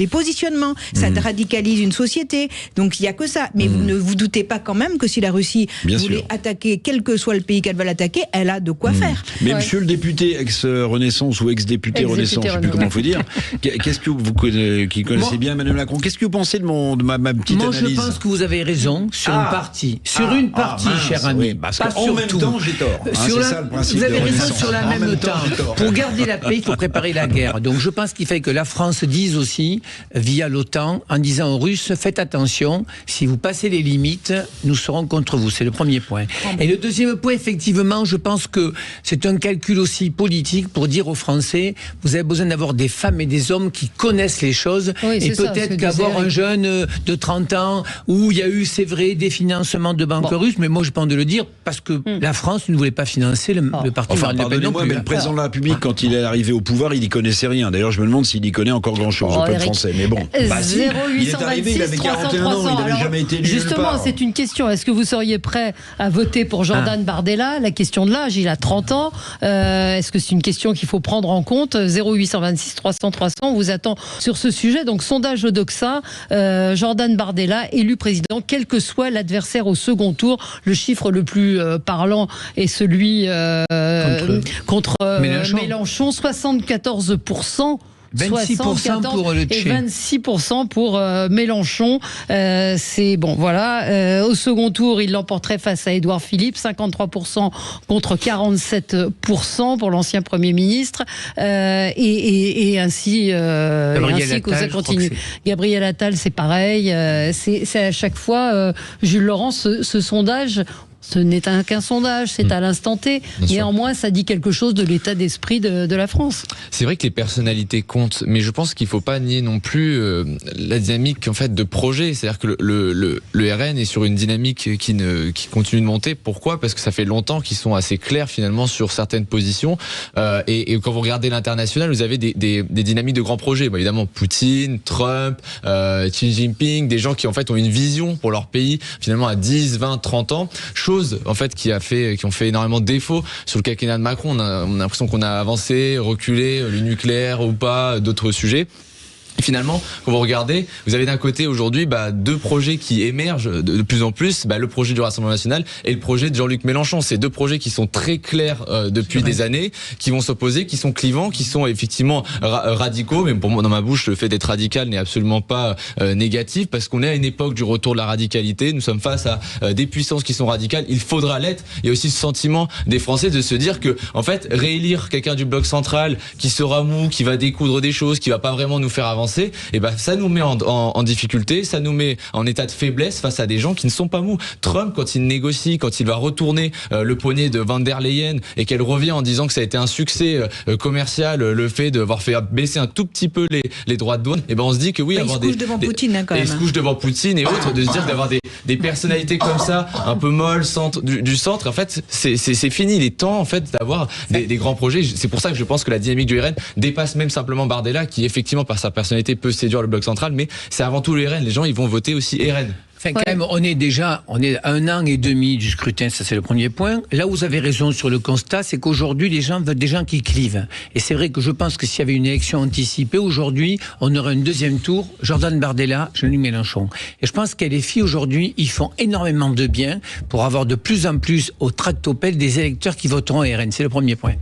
positionnements, ça radicalise une société. Donc il y a que ça. Mais vous ne vous doutez pas quand même que si la Russie voulait attaquer, quel que soit le pays qu'elle va l'attaquer, elle a de quoi faire. Mais monsieur le député ex-Renaissance ou ex-député Renaissance, je ne sais plus comment il faut dire, qu'est-ce que vous qui connaissez bien Emmanuel Macron, qu'est-ce que vous pensez de ma petite analyse ? Moi je pense que vous avez raison sur une partie. Sur une partie, cher ami. Parce qu'en même temps, j'ai tort. C'est ça le principe. Vous avez de raison sur la même temps. Pour garder la paix, il faut préparer la guerre. Donc je pense qu'il faut que la France dise aussi, via l'OTAN, en disant aux Russes, faites attention, Si vous passez les limites, nous serons contre vous. C'est le premier point. Et le deuxième point, effectivement, je pense que c'est un calcul aussi politique pour dire aux Français, vous avez besoin d'avoir des femmes et des hommes qui connaissent les choses. Oui, et peut-être qu'avoir un jeune de 30 ans où il y a eu, c'est vrai, des financements de banques russes, mais moi je pense de le dire parce que la France ne voulait pas financer le parti Marine Le Pen non plus. Mais le président de la République, quand il est arrivé au pouvoir, il n'y connaissait rien. D'ailleurs, je me demande s'il y connaît encore grand-chose au peuple français. Mais bon, si, il est arrivé, il avait 41 ans, il n'avait jamais été élu. Justement, c'est une question. Est-ce que vous seriez prêt à voter pour Jordan Bardella? La question de l'âge, il a 30 ans. Est-ce que c'est une question qu'il faut prendre en compte? 0826 300 300, on vous attend sur ce sujet. Donc, sondage Odoxa, Jordan Bardella, élu président, quel que soit l'adversaire au second tour. Le chiffre le plus parlant est celui contre Mélenchon, 74%. 26% pour le Tché. Et 26% pour Mélenchon. C'est bon, voilà. Au second tour, il l'emporterait face à Édouard Philippe, 53% contre 47% pour l'ancien Premier ministre. Et ainsi que ça continue. Gabriel Attal, c'est pareil. C'est à chaque fois, Jules Laurent, ce sondage. Ce n'est qu'un sondage, c'est à l'instant T. Néanmoins, ça dit quelque chose de l'état d'esprit de la France. C'est vrai que les personnalités comptent, mais je pense qu'il ne faut pas nier non plus la dynamique en fait de projet. C'est-à-dire que le RN est sur une dynamique qui continue de monter. Pourquoi ? Parce que ça fait longtemps qu'ils sont assez clairs finalement sur certaines positions. Et quand vous regardez l'international, vous avez des dynamiques de grands projets. Bon, évidemment, Poutine, Trump, Xi Jinping, des gens qui en fait ont une vision pour leur pays finalement à 10, 20, 30 ans. Chose en fait qui ont fait énormément de défauts sur le quinquennat de Macron. On a l'impression qu'on a avancé, reculé, le nucléaire ou pas, d'autres sujets. Et finalement, quand vous regardez, vous avez d'un côté aujourd'hui deux projets qui émergent de plus en plus, le projet du Rassemblement national et le projet de Jean-Luc Mélenchon. C'est deux projets qui sont très clairs depuis des années, qui vont s'opposer, qui sont clivants, qui sont effectivement radicaux. Mais pour moi, dans ma bouche, le fait d'être radical n'est absolument pas négatif, parce qu'on est à une époque du retour de la radicalité. Nous sommes face à des puissances qui sont radicales. Il faudra l'être. Il y a aussi ce sentiment des Français de se dire que, en fait, réélire quelqu'un du bloc central qui sera mou, qui va découdre des choses, qui va pas vraiment nous faire avancer, et ça nous met en difficulté, ça nous met en état de faiblesse face à des gens qui ne sont pas mous. Trump, quand il négocie, quand il va retourner le poignet de Van der Leyen et qu'elle revient en disant que ça a été un succès commercial, le fait d'avoir fait baisser un tout petit peu les droits de douane, on se dit que oui, il se couche devant Poutine quand même. Il se couche devant Poutine et autres, de se dire d'avoir des personnalités comme ça, un peu molles, du centre, en fait, c'est fini. Il est temps en fait d'avoir des grands projets. C'est pour ça que je pense que la dynamique du RN dépasse même simplement Bardella, qui effectivement par sa personnalité peut séduire le bloc central, mais c'est avant tout le RN. Les gens, ils vont voter aussi RN. Enfin, quand même, on est à 1 an et demi du scrutin, ça c'est le premier point. Là où vous avez raison sur le constat, c'est qu'aujourd'hui, les gens veulent des gens qui clivent. Et c'est vrai que je pense que s'il y avait une élection anticipée, aujourd'hui, on aurait un deuxième tour, Jordan Bardella, Jean-Luc Mélenchon. Et je pense que les filles, aujourd'hui, ils font énormément de bien pour avoir de plus en plus au tractopelle des électeurs qui voteront RN. C'est le premier point.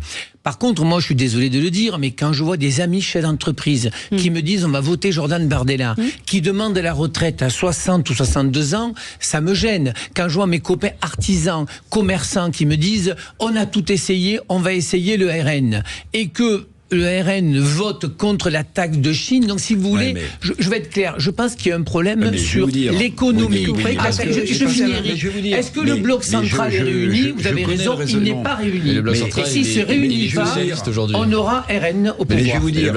Par contre, moi, je suis désolé de le dire, mais quand je vois des amis chefs d'entreprise qui me disent on va voter Jordan Bardella, qui demandent la retraite à 60 ou 62 ans, ça me gêne. Quand je vois mes copains artisans, commerçants qui me disent on a tout essayé, on va essayer le RN, et que le RN vote contre la taxe de Chine. Donc, si vous voulez, je vais être clair. Je pense qu'il y a un problème sur l'économie. Est-ce que le bloc central est réuni? Vous avez raison, il n'est pas réuni. Et s'il ne se réunit pas, on aura RN au pouvoir. Mais je vais vous dire,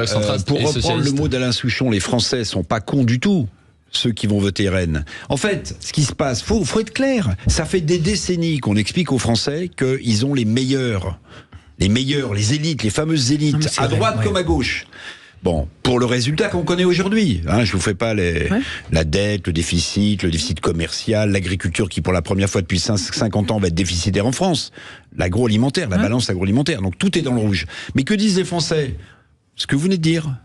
pour reprendre le mot d'Alain Souchon, les Français ne sont pas cons du tout, ceux qui vont voter RN. En fait, ce qui se passe, faut être clair. Ça fait des décennies qu'on explique aux Français qu'ils ont les meilleurs, les élites, les fameuses élites, à droite comme à gauche. Bon, pour le résultat qu'on connaît aujourd'hui, je vous fais pas la dette, le déficit commercial, l'agriculture qui pour la première fois depuis 50 ans va être déficitaire en France, l'agroalimentaire, la balance agroalimentaire, donc tout est dans le rouge. Mais que disent les Français ? Ce que vous venez de dire.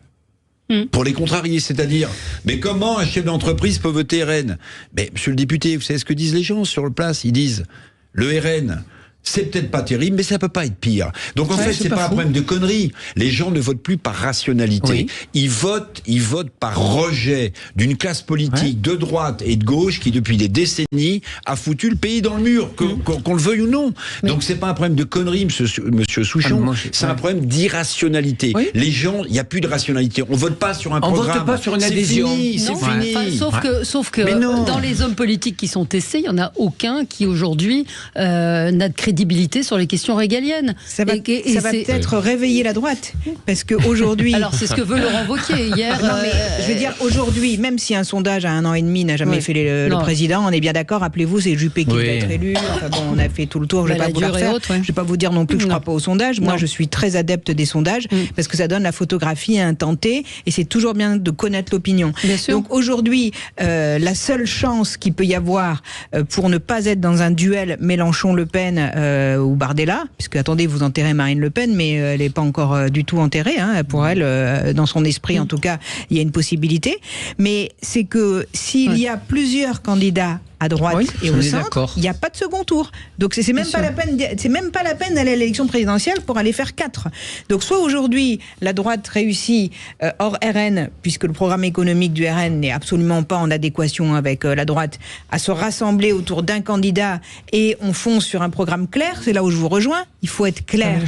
Pour les contrarier, c'est-à-dire, mais comment un chef d'entreprise peut voter RN ? Mais monsieur le député, vous savez ce que disent les gens sur le place ? Ils disent, le RN, C'est peut-être pas terrible, mais ça peut pas être pire. Donc en fait, c'est pas un problème de conneries. Les gens ne votent plus par rationalité. Oui. Ils votent par rejet d'une classe politique de droite et de gauche qui, depuis des décennies, a foutu le pays dans le mur, qu'on le veuille ou non. Mais... Donc c'est pas un problème de conneries, monsieur Souchon. C'est un problème d'irrationalité. Oui. Les gens, il n'y a plus de rationalité. On vote pas sur un programme. On vote pas sur une adhésion. C'est fini. Enfin, sauf que dans les hommes politiques qui sont testés, il n'y en a aucun qui aujourd'hui n'a de crédibilité sur les questions régaliennes. Ça va peut-être réveiller la droite, parce qu'aujourd'hui... Alors c'est ce que veut Laurent Wauquiez hier. Non, mais je veux dire, aujourd'hui, même si un sondage à 1 an et demi n'a jamais fait le président, on est bien d'accord, rappelez-vous, c'est Juppé qui va être élu. Enfin bon, on a fait tout le tour, je ne vais pas vous le refaire. Je ne vais pas vous dire non plus que je ne crois pas aux sondages. Moi, je suis très adepte des sondages, parce que ça donne la photographie à un temps T, et c'est toujours bien de connaître l'opinion. Donc aujourd'hui, la seule chance qu'il peut y avoir pour ne pas être dans un duel Mélenchon-Le Pen ou Bardella, puisque attendez, vous enterrez Marine Le Pen, mais elle n'est pas encore du tout enterrée, hein, pour elle, dans son esprit en tout cas, il y a une possibilité, mais c'est que s'il y a plusieurs candidats à droite et au centre, il n'y a pas de second tour. Donc c'est même pas la peine, d'aller à l'élection présidentielle pour aller faire 4. Donc soit aujourd'hui la droite réussit hors RN, puisque le programme économique du RN n'est absolument pas en adéquation avec la droite, à se rassembler autour d'un candidat et on fonce sur un programme clair. C'est là où je vous rejoins. Il faut être clair.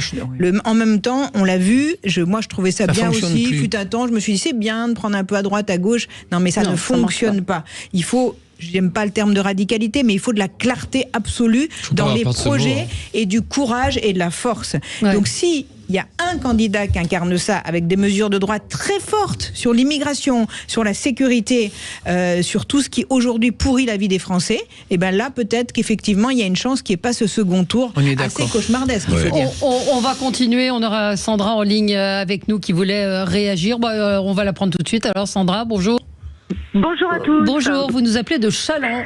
En même temps, on l'a vu. Moi, je trouvais ça bien aussi. Fut un temps, je me suis dit c'est bien de prendre un peu à droite, à gauche. Non, mais ça ne fonctionne pas. Il faut. J'aime pas le terme de radicalité, mais il faut de la clarté absolue dans les projets et du courage et de la force. Donc si il y a un candidat qui incarne ça avec des mesures de droite très fortes sur l'immigration, sur la sécurité, sur tout ce qui aujourd'hui pourrit la vie des Français, et ben là peut-être qu'effectivement il y a une chance qu'il n'y ait pas ce second tour assez cauchemardesque. Il faut dire. On va continuer, on aura Sandra en ligne avec nous qui voulait réagir. On va la prendre tout de suite. Alors Sandra, bonjour. Bonjour à tous. Bonjour, vous nous appelez de Châlons.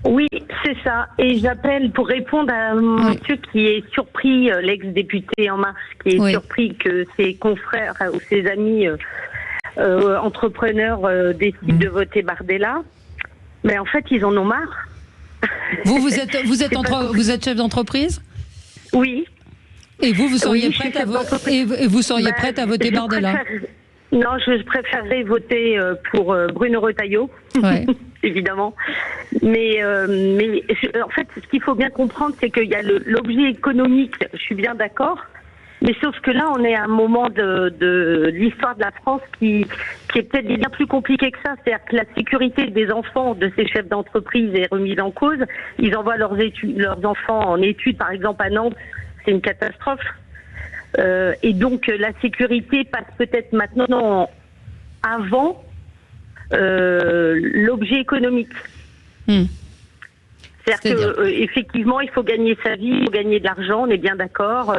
Oui, c'est ça. Et j'appelle pour répondre à monsieur qui est surpris, l'ex-député En Marche, qui est surpris que ses confrères ou ses amis entrepreneurs décident de voter Bardella. Mais en fait, ils en ont marre. Vous êtes chef d'entreprise ? Oui. Et vous seriez prête à voter Bardella ? Non, je préférerais voter pour Bruno Retailleau, évidemment. Mais en fait, ce qu'il faut bien comprendre, c'est qu'il y a l'objet économique, je suis bien d'accord, mais sauf que là, on est à un moment de l'histoire de la France qui est peut-être bien plus compliqué que ça. C'est-à-dire que la sécurité des enfants de ces chefs d'entreprise est remise en cause. Ils envoient leurs enfants en études, par exemple à Nantes, c'est une catastrophe. Et donc la sécurité passe peut-être maintenant avant l'objet économique. C'est-à-dire qu'effectivement, il faut gagner sa vie, il faut gagner de l'argent, on est bien d'accord.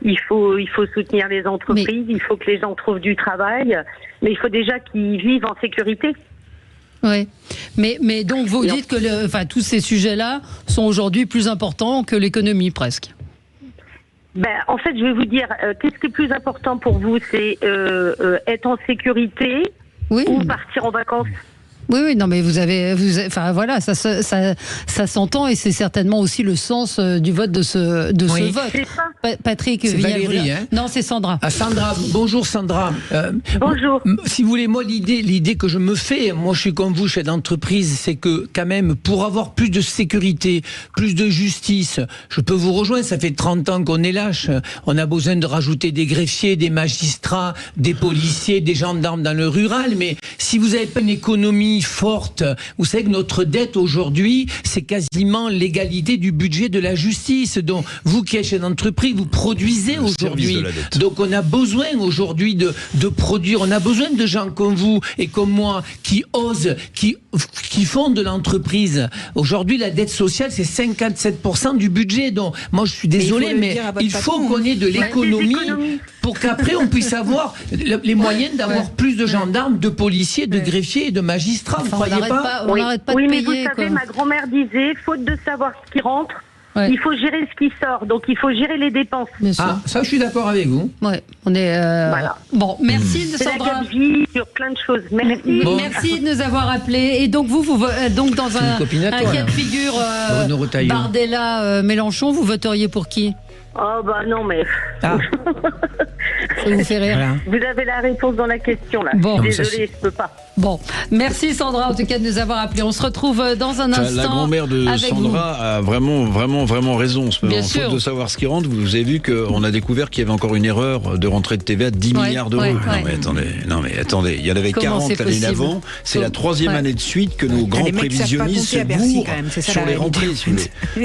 Il faut soutenir les entreprises, il faut que les gens trouvent du travail, mais il faut déjà qu'ils vivent en sécurité. Oui, mais donc vous dites que tous ces sujets-là sont aujourd'hui plus importants que l'économie presque. En fait, je vais vous dire, qu'est-ce qui est plus important pour vous ? C'est être en sécurité ou partir en vacances ? Oui, non, mais enfin voilà, ça s'entend et c'est certainement aussi le sens du vote de ce vote. C'est ça. Patrick, c'est Valérie, hein ? Non, c'est Sandra. Sandra, bonjour Sandra. Bonjour. Si vous voulez, moi l'idée que je me fais, moi je suis comme vous, chef d'entreprise, c'est que quand même pour avoir plus de sécurité, plus de justice, je peux vous rejoindre. Ça fait 30 ans qu'on est lâche. On a besoin de rajouter des greffiers, des magistrats, des policiers, des gendarmes dans le rural. Mais si vous n'avez pas une économie forte, vous savez que notre dette aujourd'hui, c'est quasiment l'égalité du budget de la justice. Donc, vous qui êtes chef d'entreprise, vous produisez aujourd'hui. Donc, on a besoin aujourd'hui de produire. On a besoin de gens comme vous et comme moi qui osent, qui font de l'entreprise. Aujourd'hui, la dette sociale, c'est 57% du budget. Donc, moi, je suis désolé, mais il faut qu'on ait de l'économie pour qu'après, on puisse avoir les moyens d'avoir plus de gendarmes, de policiers, de greffiers et de magistrats. Vous croyez pas ? Oui, mais vous savez, ma grand-mère disait, faute de savoir ce qui rentre, il faut gérer ce qui sort, donc il faut gérer les dépenses. Ça, je suis d'accord avec vous. Ouais, on est. Voilà. Bon, merci Sandra. C'est la vie sur plein de choses. Merci. Bon. Merci de nous avoir appelés. Et donc vous donc dans un cas de figure Bardella-Mélenchon, vous voteriez pour qui? Oh bah non mais... Ça vous fait rire. Voilà. Vous avez la réponse dans la question là. Bon. Désolée, je peux pas. Bon, merci Sandra en tout cas de nous avoir appelés. On se retrouve dans un instant. La grand-mère de Sandra a vraiment raison. Bien sûr. Faute de savoir ce qui rentre, vous avez vu qu'on a découvert qu'il y avait encore une erreur de rentrée de TVA de 10 milliards d'euros. Non mais attendez, il y en avait 40 l'année d'avant. C'est la troisième année de suite que nos grands prévisionnistes se bourrent sur les rentrées.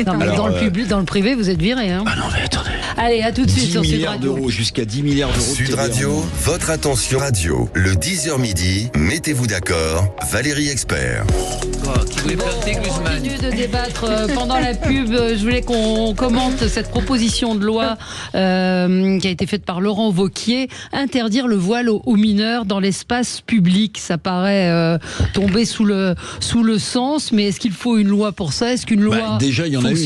Non mais alors, dans le privé, vous êtes viré. Hein. Ah non mais attendez. Allez, à tout de suite sur Sud Radio. Jusqu'à 10 milliards d'euros. Sud Radio, votre attention radio. Le 10h midi, mettez-vous d'accord, Valérie Expert. On continue de débattre pendant la pub. Je voulais qu'on commente cette proposition de loi qui a été faite par Laurent Wauquiez, interdire le voile aux mineurs dans l'espace public. Ça paraît tomber sous le sens, mais est-ce qu'il faut une loi pour ça? Est-ce qu'une loi déjà, il y en a une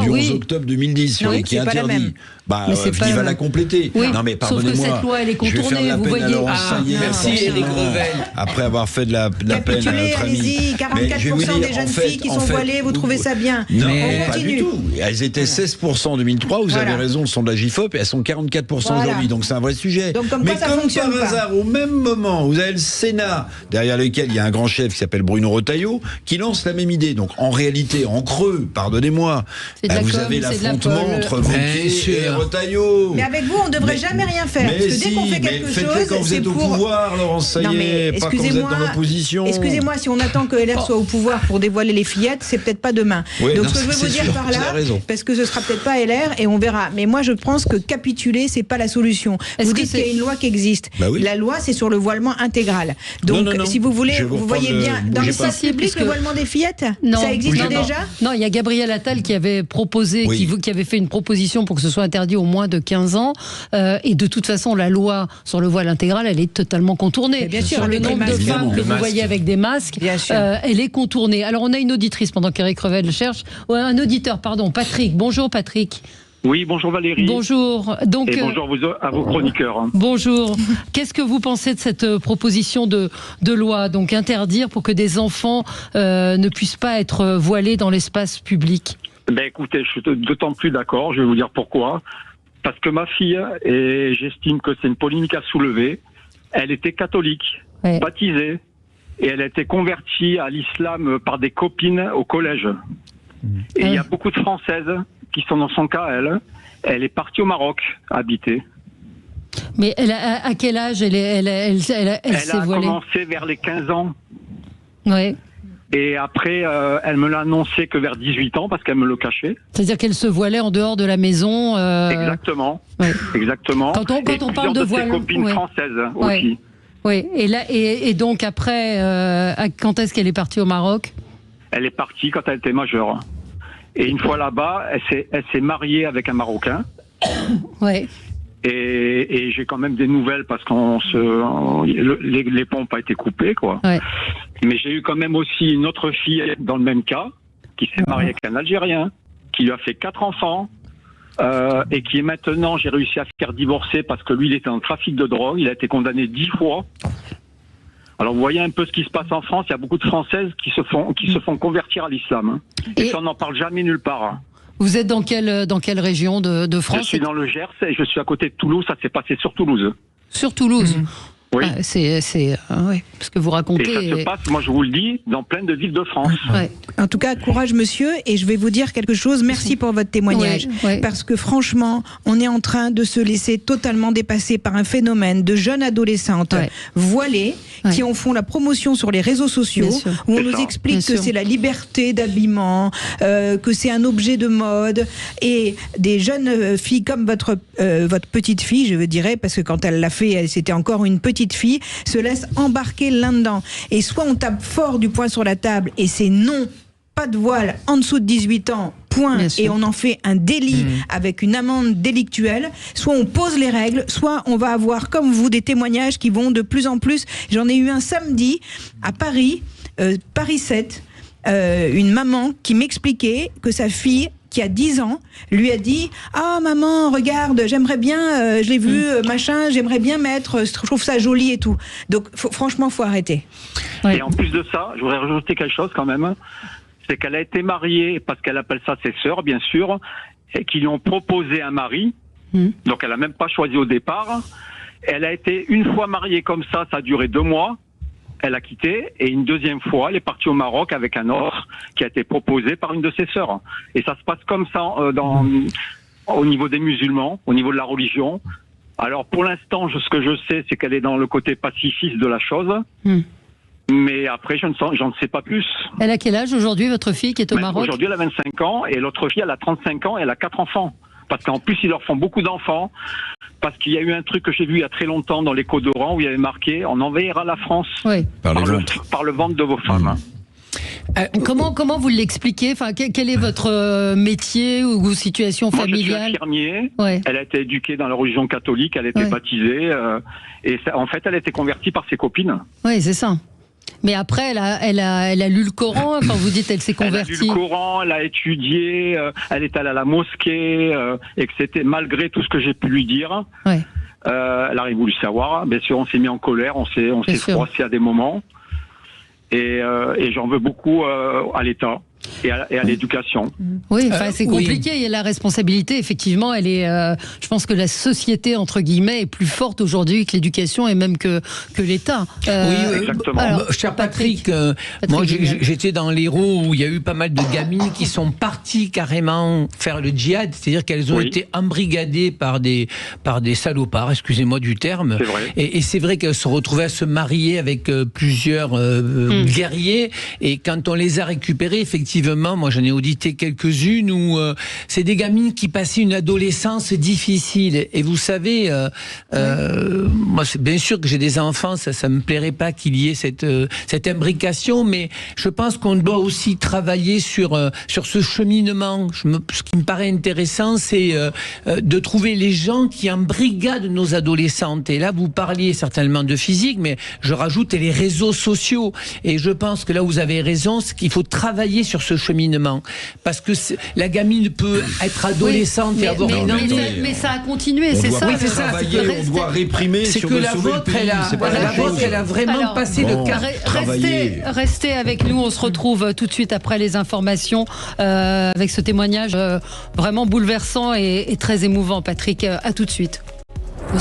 du 11 octobre 2010 qui interdit. Il va la compléter. Oui. Non mais pardonnez-moi. Sauf que cette loi, elle est contournée, vous voyez. Merci Éric Revel. Après avoir fait de la peine à notre ami. Allez-y, 44% des jeunes filles qui sont voilées, vous trouvez ça bien? Non, pas du tout. Elles étaient 16% en 2003, vous avez raison, le son de la GIFOP, et elles sont 44% aujourd'hui, donc c'est un vrai sujet. Donc comme mais comme par hasard, au même moment, vous avez le Sénat, derrière lequel il y a un grand chef qui s'appelle Bruno Retailleau, qui lance la même idée. Donc en réalité, en creux, pardonnez-moi, vous avez l'affrontement entre Wauquiez et Retailleau. Mais avec vous, on ne devrait jamais rien faire. Parce que dès qu'on fait quelque chose, quand vous êtes au pouvoir, Laurence, ça y est, pas quand vous êtes dans l'opposition. Excusez-moi, si on attend que LR soit au pouvoir pour dévoiler les fillettes, c'est peut-être pas demain. Donc ce que je veux vous dire par là, parce que ce sera peut-être pas LR et on verra. Mais moi je pense que capituler, c'est pas la solution. Vous dites qu'il y a une loi qui existe. La loi, c'est sur le voilement intégral. Donc si vous voulez, vous voyez bien dans l'espace public le voilement des fillettes, ça existe déjà. Non, il y a Gabriel Attal qui avait proposé, qui avait fait une proposition pour que ce soit interdit au moins de 15 ans. Et de toute façon, la loi sur le voile intégral, elle est totalement contournée. Bien sûr, sur le nombre de femmes que vous voyez avec des masques, elle est contournée. Alors on a une auditrice pendant qu'Éric Revel cherche. Un auditeur, pardon, Patrick. Bonjour Patrick. Oui, bonjour Valérie. Bonjour. Donc, et bonjour à vos chroniqueurs. Bonjour. Qu'est-ce que vous pensez de cette proposition de loi, donc interdire pour que des enfants ne puissent pas être voilés dans l'espace public? Écoutez, je suis d'autant plus d'accord, je vais vous dire pourquoi. Parce que ma fille, et j'estime que c'est une polémique à soulever, elle était catholique, baptisée, et elle a été convertie à l'islam par des copines au collège. Et il y a beaucoup de Françaises qui sont dans son cas, elle est partie au Maroc, habiter. Mais à quel âge elle s'est voilée? Elle a commencé vers les 15 ans. Oui. Et après, elle me l'a annoncé que vers 18 ans, parce qu'elle me le cachait. C'est-à-dire qu'elle se voilait en dehors de la maison. Exactement. Exactement. Quand on parle de voile, ses copines françaises aussi. Oui. Et donc après, quand est-ce qu'elle est partie au Maroc? Elle est partie quand elle était majeure. Et une fois là-bas, elle s'est mariée avec un Marocain. Ouais. Et j'ai quand même des nouvelles parce les ponts n'ont pas été coupés, quoi. Ouais. Mais j'ai eu quand même aussi une autre fille dans le même cas, qui s'est mariée avec un Algérien, qui lui a fait 4 enfants, et qui est maintenant, j'ai réussi à faire divorcer parce que lui, il était en trafic de drogue, il a été condamné 10 fois. Alors vous voyez un peu ce qui se passe en France, il y a beaucoup de Françaises qui se font convertir à l'islam. Et ça, on n'en parle jamais nulle part. Vous êtes dans quelle région de France? Je suis dans le Gers et je suis à côté de Toulouse, ça s'est passé sur Toulouse. Sur Toulouse. Oui. C'est ce que vous racontez. Et ça se passe, moi je vous le dis, dans plein de villes de France. Ouais. En tout cas, courage monsieur, et je vais vous dire quelque chose. Merci pour votre témoignage. Parce que franchement, on est en train de se laisser totalement dépasser par un phénomène de jeunes adolescentes voilées qui en font la promotion sur les réseaux sociaux, où on nous explique que c'est la liberté d'habillement, que c'est un objet de mode, et des jeunes filles comme votre petite fille, je dirais, parce que quand elle l'a fait, c'était encore une petite fille, se laisse embarquer là-dedans. Et soit on tape fort du poing sur la table et c'est non, pas de voile en dessous de 18 ans, point, et on en fait un délit avec une amende délictuelle, soit on pose les règles, soit on va avoir, comme vous, des témoignages qui vont de plus en plus. J'en ai eu un samedi à Paris, Paris 7, une maman qui m'expliquait que sa fille, qui a 10 ans, lui a dit « Ah maman, regarde, j'aimerais bien, je l'ai vu, machin, j'aimerais bien mettre, je trouve ça joli et tout. » Donc franchement, faut arrêter. Et en plus de ça, je voudrais rajouter quelque chose quand même, c'est qu'elle a été mariée, parce qu'elle appelle ça ses sœurs, bien sûr, et qui lui ont proposé un mari, donc elle n'a même pas choisi au départ. Elle a été une fois mariée comme ça a duré 2 mois, elle a quitté, et une deuxième fois, elle est partie au Maroc avec un autre qui a été proposé par une de ses sœurs. Et ça se passe comme ça au niveau des musulmans, au niveau de la religion. Alors pour l'instant, ce que je sais, c'est qu'elle est dans le côté pacifiste de la chose. Mais après, j'en ne sais pas plus. Elle a quel âge aujourd'hui, votre fille qui est au Maroc? Aujourd'hui, elle a 25 ans, et l'autre fille, elle a 35 ans, et elle a 4 enfants. Parce qu'en plus, ils leur font beaucoup d'enfants. Parce qu'il y a eu un truc que j'ai vu il y a très longtemps dans l'écho d'Oran où il y avait marqué « On envahira la France par le ventre de vos femmes ». Comment vous l'expliquez? Enfin, quel est votre métier ou situation familiale? Je suis infirmier. Elle a été éduquée dans la religion catholique, elle a été baptisée. Et ça, en fait, elle a été convertie par ses copines. Oui, c'est ça. Mais après, elle a lu le Coran. Enfin, vous dites, elle s'est convertie. Elle a lu le Coran, elle a étudié, elle est allée à la mosquée, et que c'était malgré tout ce que j'ai pu lui dire. Elle a voulu savoir. Bien sûr, on s'est mis en colère, on s'est froissé à des moments. Et j'en veux beaucoup à l'État. Et à l'éducation. Oui, c'est compliqué. Il y a la responsabilité. Effectivement, elle est. Je pense que la société entre guillemets est plus forte aujourd'hui que l'éducation et même que l'État. Oui, exactement. Alors, cher Patrick, moi j'étais dans l'Hérault où il y a eu pas mal de gamines qui sont parties carrément faire le djihad, c'est-à-dire qu'elles ont été embrigadées par des salopards, excusez-moi du terme. C'est vrai. Et c'est vrai qu'elles se retrouvaient à se marier avec plusieurs guerriers. Et quand on les a récupérées, effectivement. Moi j'en ai audité quelques-unes où c'est des gamines qui passaient une adolescence difficile. Et vous savez, moi c'est bien sûr que j'ai des enfants, ça me plairait pas qu'il y ait cette imbrication, mais je pense qu'on doit aussi travailler sur ce cheminement. Ce qui me paraît intéressant, c'est de trouver les gens qui embrigadent nos adolescentes. Et là, vous parliez certainement de physique, mais je rajoute les réseaux sociaux. Et je pense que là, vous avez raison, c'est qu'il faut travailler sur ce cheminement, parce que la gamine peut être adolescente et avoir une envie. Mais ça a continué, c'est ça. Oui, c'est ça. On doit réprimer. C'est que la vôtre, elle a vraiment passé le cap. Restez avec nous. On se retrouve tout de suite après les informations avec ce témoignage vraiment bouleversant et très émouvant. Patrick, à tout de suite.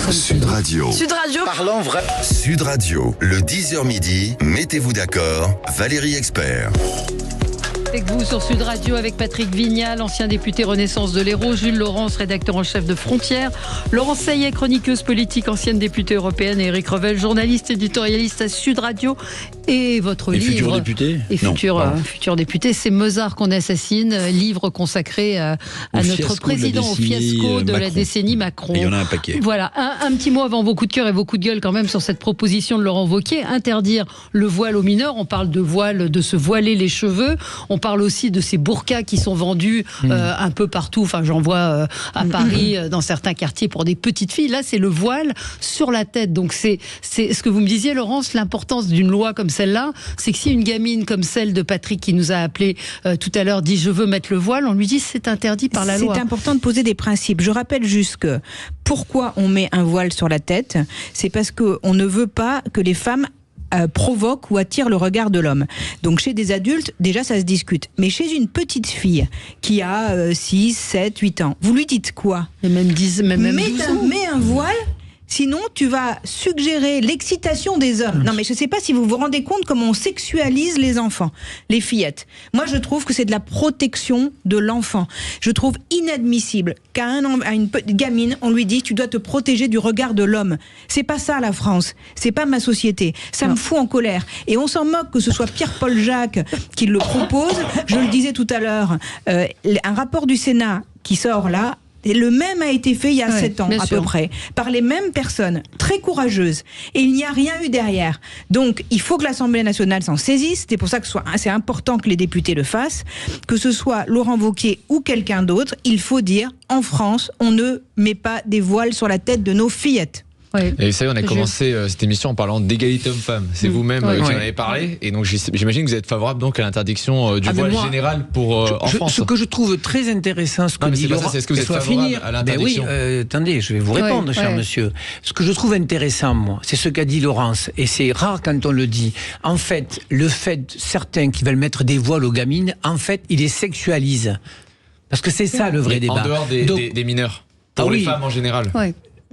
Sud Radio. Sud Radio. Parlons vrai. Sud Radio, le 10h midi. Mettez-vous d'accord. Valérie Expert. Avec vous sur Sud Radio avec Patrick Vignal, ancien député Renaissance de l'Hérault, Jules Laurence, rédacteur en chef de Frontières, Laurence Saillet, chroniqueuse politique, ancienne députée européenne, et Eric Revel, journaliste éditorialiste à Sud Radio. Et votre livre. Futur député. Et futur député, c'est Mozart qu'on assassine, livre consacré à notre président, au fiasco de la décennie Macron. Et il y en a un paquet. Voilà, un petit mot avant vos coups de cœur et vos coups de gueule quand même sur cette proposition de Laurent Wauquiez, interdire le voile aux mineurs. On parle de voile, de se voiler les cheveux. On parle aussi de ces burkas qui sont vendus un peu partout. Enfin, j'en vois à Paris, dans certains quartiers pour des petites filles. Là, c'est le voile sur la tête. Donc, c'est ce que vous me disiez, Laurence, l'importance d'une loi comme celle-là, c'est que si une gamine comme celle de Patrick qui nous a appelé tout à l'heure dit « je veux mettre le voile », on lui dit « c'est interdit par la loi ». C'est important de poser des principes. Je rappelle juste que pourquoi on met un voile sur la tête, c'est parce qu'on ne veut pas que les femmes provoque ou attire le regard de l'homme. Donc chez des adultes, déjà ça se discute. Mais chez une petite fille qui a 6, 7, 8 ans, vous lui dites quoi? Même 10, même 12 ans. Mets un voile. Sinon, tu vas suggérer l'excitation des hommes. Non, mais je ne sais pas si vous vous rendez compte comment on sexualise les enfants, les fillettes. Moi, je trouve que c'est de la protection de l'enfant. Je trouve inadmissible qu'à une gamine, on lui dit « tu dois te protéger du regard de l'homme ». C'est pas ça, la France. C'est pas ma société. Ça me fout en colère. Et on s'en moque que ce soit Pierre-Paul Jacques qui le propose. Je le disais tout à l'heure, un rapport du Sénat qui sort là, et le même a été fait il y a 7 ans à peu près, par les mêmes personnes, très courageuses. Et il n'y a rien eu derrière. Donc, il faut que l'Assemblée nationale s'en saisisse. C'est pour ça que c'est important que les députés le fassent. Que ce soit Laurent Wauquiez ou quelqu'un d'autre, il faut dire, en France, on ne met pas des voiles sur la tête de nos fillettes. Ouais. Et vous savez, on a commencé cette émission en parlant d'égalité homme-femme. C'est vous-même qui en avez parlé. Et donc, j'imagine que vous êtes favorable donc à l'interdiction du voile général pour enfants. Ce que je trouve très intéressant, ce que dit Laurent, est-ce que vous êtes favorable à l'interdiction? Oui, attendez, je vais vous répondre, cher monsieur. Ce que je trouve intéressant, moi, c'est ce qu'a dit Laurence, et c'est rare quand on le dit. En fait, le fait, certains qui veulent mettre des voiles aux gamines, en fait, ils les sexualisent. Parce que c'est ça le vrai débat. En dehors des mineurs, pour les femmes en général.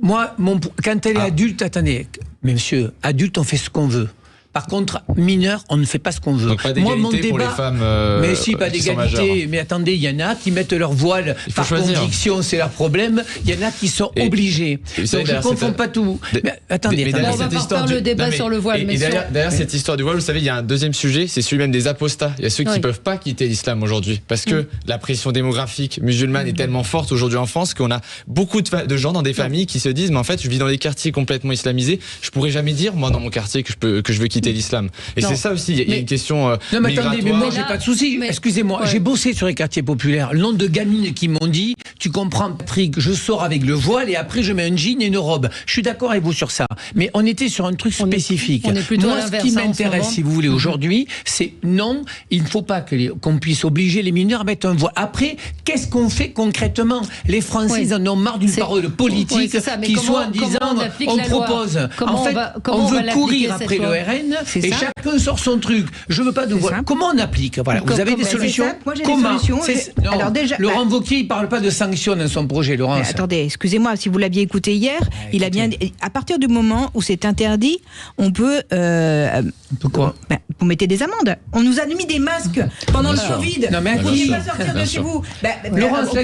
Moi, quand elle est adulte, attendez, mais monsieur, adulte, on fait ce qu'on veut. Par contre, mineur, on ne fait pas ce qu'on veut. Donc pas d'égalité mon débat, pour les femmes. Mais si, pas d'égalité. Mais attendez, il y en a qui mettent leur voile par conviction, c'est leur problème. Il y en a qui sont obligés. Donc je ne confonds pas tout. Mais attendez, on va pas faire le débat sur le voile. Et derrière cette histoire du voile, vous savez, il y a un deuxième sujet, c'est celui même des apostats. Il y a ceux qui ne peuvent pas quitter l'islam aujourd'hui. Parce que la pression démographique musulmane est tellement forte aujourd'hui en France qu'on a beaucoup de gens dans des familles qui se disent, mais en fait, je vis dans des quartiers complètement islamisés. Je pourrais jamais dire, moi, dans mon quartier, que je veux quitter l'islam. Et c'est ça aussi, il y a une question non mais attendez, mais moi j'ai pas de souci. Excusez-moi, j'ai bossé sur les quartiers populaires. Le nombre de gamines qui m'ont dit, tu comprends Patrick, je sors avec le voile et après je mets un jean et une robe. Je suis d'accord avec vous sur ça. Mais on était sur un truc spécifique. Moi ce qui m'intéresse, si vous voulez, aujourd'hui, c'est non, il ne faut pas qu'on puisse obliger les mineurs à mettre un voile. Après, qu'est-ce qu'on fait concrètement? Les Français ils en ont marre d'une parole politique qui soit en disant on propose. En fait, on veut courir après le RN. Et chacun sort son truc. Je veux pas de voile. Comment on applique? Voilà. Vous avez des solutions? Moi, j'ai des solutions. Alors déjà, Laurent Wauquiez, il parle pas de sanctions dans son projet, Laurent. Attendez, excusez-moi, si vous l'aviez écouté hier, il a bien. À partir du moment où c'est interdit, on peut. Pourquoi? Vous mettez des amendes. On nous a mis des masques pendant le Covid. Non mais vous ne pouvez pas sortir de chez vous. Laurence,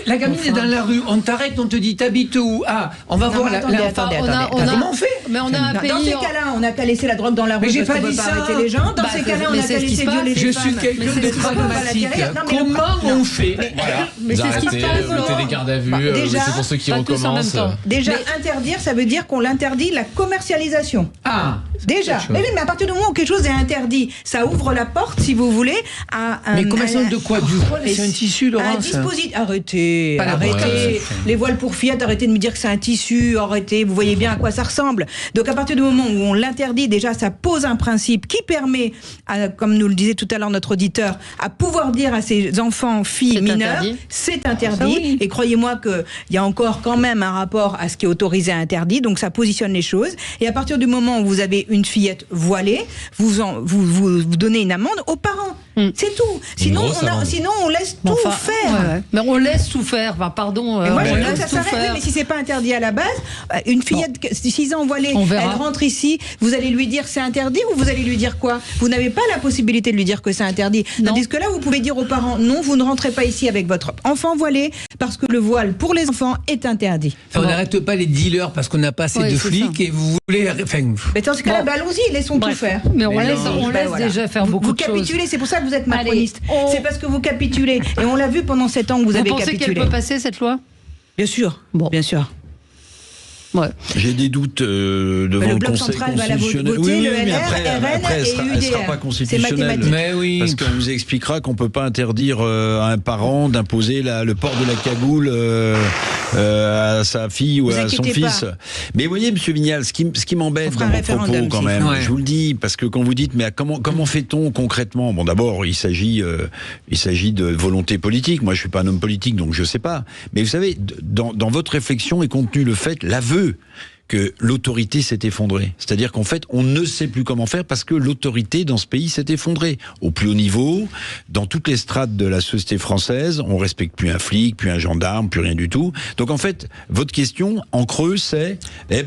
la gamine est dans la rue. On t'arrête, on te dit t'habites où? Ah, on va voir la. Attendez. Comment on fait? Mais on a un pays. Dans ces cas-là, on n'a qu'à laisser la drogue dans la rue. Mais j'ai pas dit ça. Arrêter les gens. Dans ces cas-là, on a qu'à laisser violer les femmes. Je suis quelqu'un de pragmatique. Comment on fait? Mais c'est ce qui se passe. Mettez des gardes à vue. C'est pour ceux qui recommencent. Déjà, interdire, ça veut dire qu'on l'interdit la commercialisation. Ah. Déjà. Mais oui, mais à partir du moment où quelque chose est interdit, ça ouvre la porte, si vous voulez, à un. Mais commercialisation de quoi? Du voile? C'est un tissu, Laurence. Un dispositif. Arrêtez. Les voiles pour filles, arrêtez de me dire que c'est un tissu. Arrêtez. Vous voyez bien à quoi ça ressemble. Donc à partir du moment où on l'interdit, déjà, ça pose un principe qui permet, comme nous le disait tout à l'heure notre auditeur, à pouvoir dire à ces enfants, filles, mineurs, c'est interdit. Oui. Et croyez-moi qu'il y a encore quand même un rapport à ce qui est autorisé et interdit. Donc ça positionne les choses. Et à partir du moment où vous avez une fillette voilée, vous donnez une amende aux parents. C'est tout. Sinon, on laisse tout faire. Mais on laisse tout faire. Enfin, pardon. Mais moi, je veux que ça s'arrête. Mais si c'est pas interdit à la base, une fillette de 6 ans voilée, elle rentre ici, vous allez lui dire c'est interdit ou vous allez lui dire quoi? Vous n'avez pas la possibilité de lui dire que c'est interdit. Tandis que là, vous pouvez dire aux parents non, vous ne rentrez pas ici avec votre enfant voilé parce que le voile pour les enfants est interdit. On n'arrête pas les dealers parce qu'on n'a pas assez de flics et vous voulez. Mais dans ce cas-là, allons-y, laissons tout faire. Mais on laisse déjà faire beaucoup de choses. Vous capitulez, c'est pour ça que vous êtes macroniste. C'est parce que vous capitulez. Et on l'a vu pendant 7 ans que vous avez capitulé. Vous pensez qu'elle peut passer cette loi? Bien sûr. Bien sûr. Ouais. J'ai des doutes devant le Conseil constitutionnel. Mais après, elle sera pas constitutionnelle. Mais oui. Parce qu'on nous expliquera qu'on peut pas interdire à un parent d'imposer le port de la cagoule à sa fille ou à son fils. Mais vous voyez, Monsieur Vignal, ce qui m'embête dans vos propos quand même, je vous le dis, parce que quand vous dites, mais comment fait-on concrètement? Bon, d'abord, il s'agit de volonté politique. Moi, je suis pas un homme politique, donc je sais pas. Mais vous savez, dans votre réflexion est contenu le fait, l'aveu que l'autorité s'est effondrée. C'est-à-dire qu'en fait, on ne sait plus comment faire parce que l'autorité dans ce pays s'est effondrée. Au plus haut niveau, dans toutes les strates de la société française, on respecte plus un flic, plus un gendarme, plus rien du tout. Donc en fait, votre question, en creux, c'est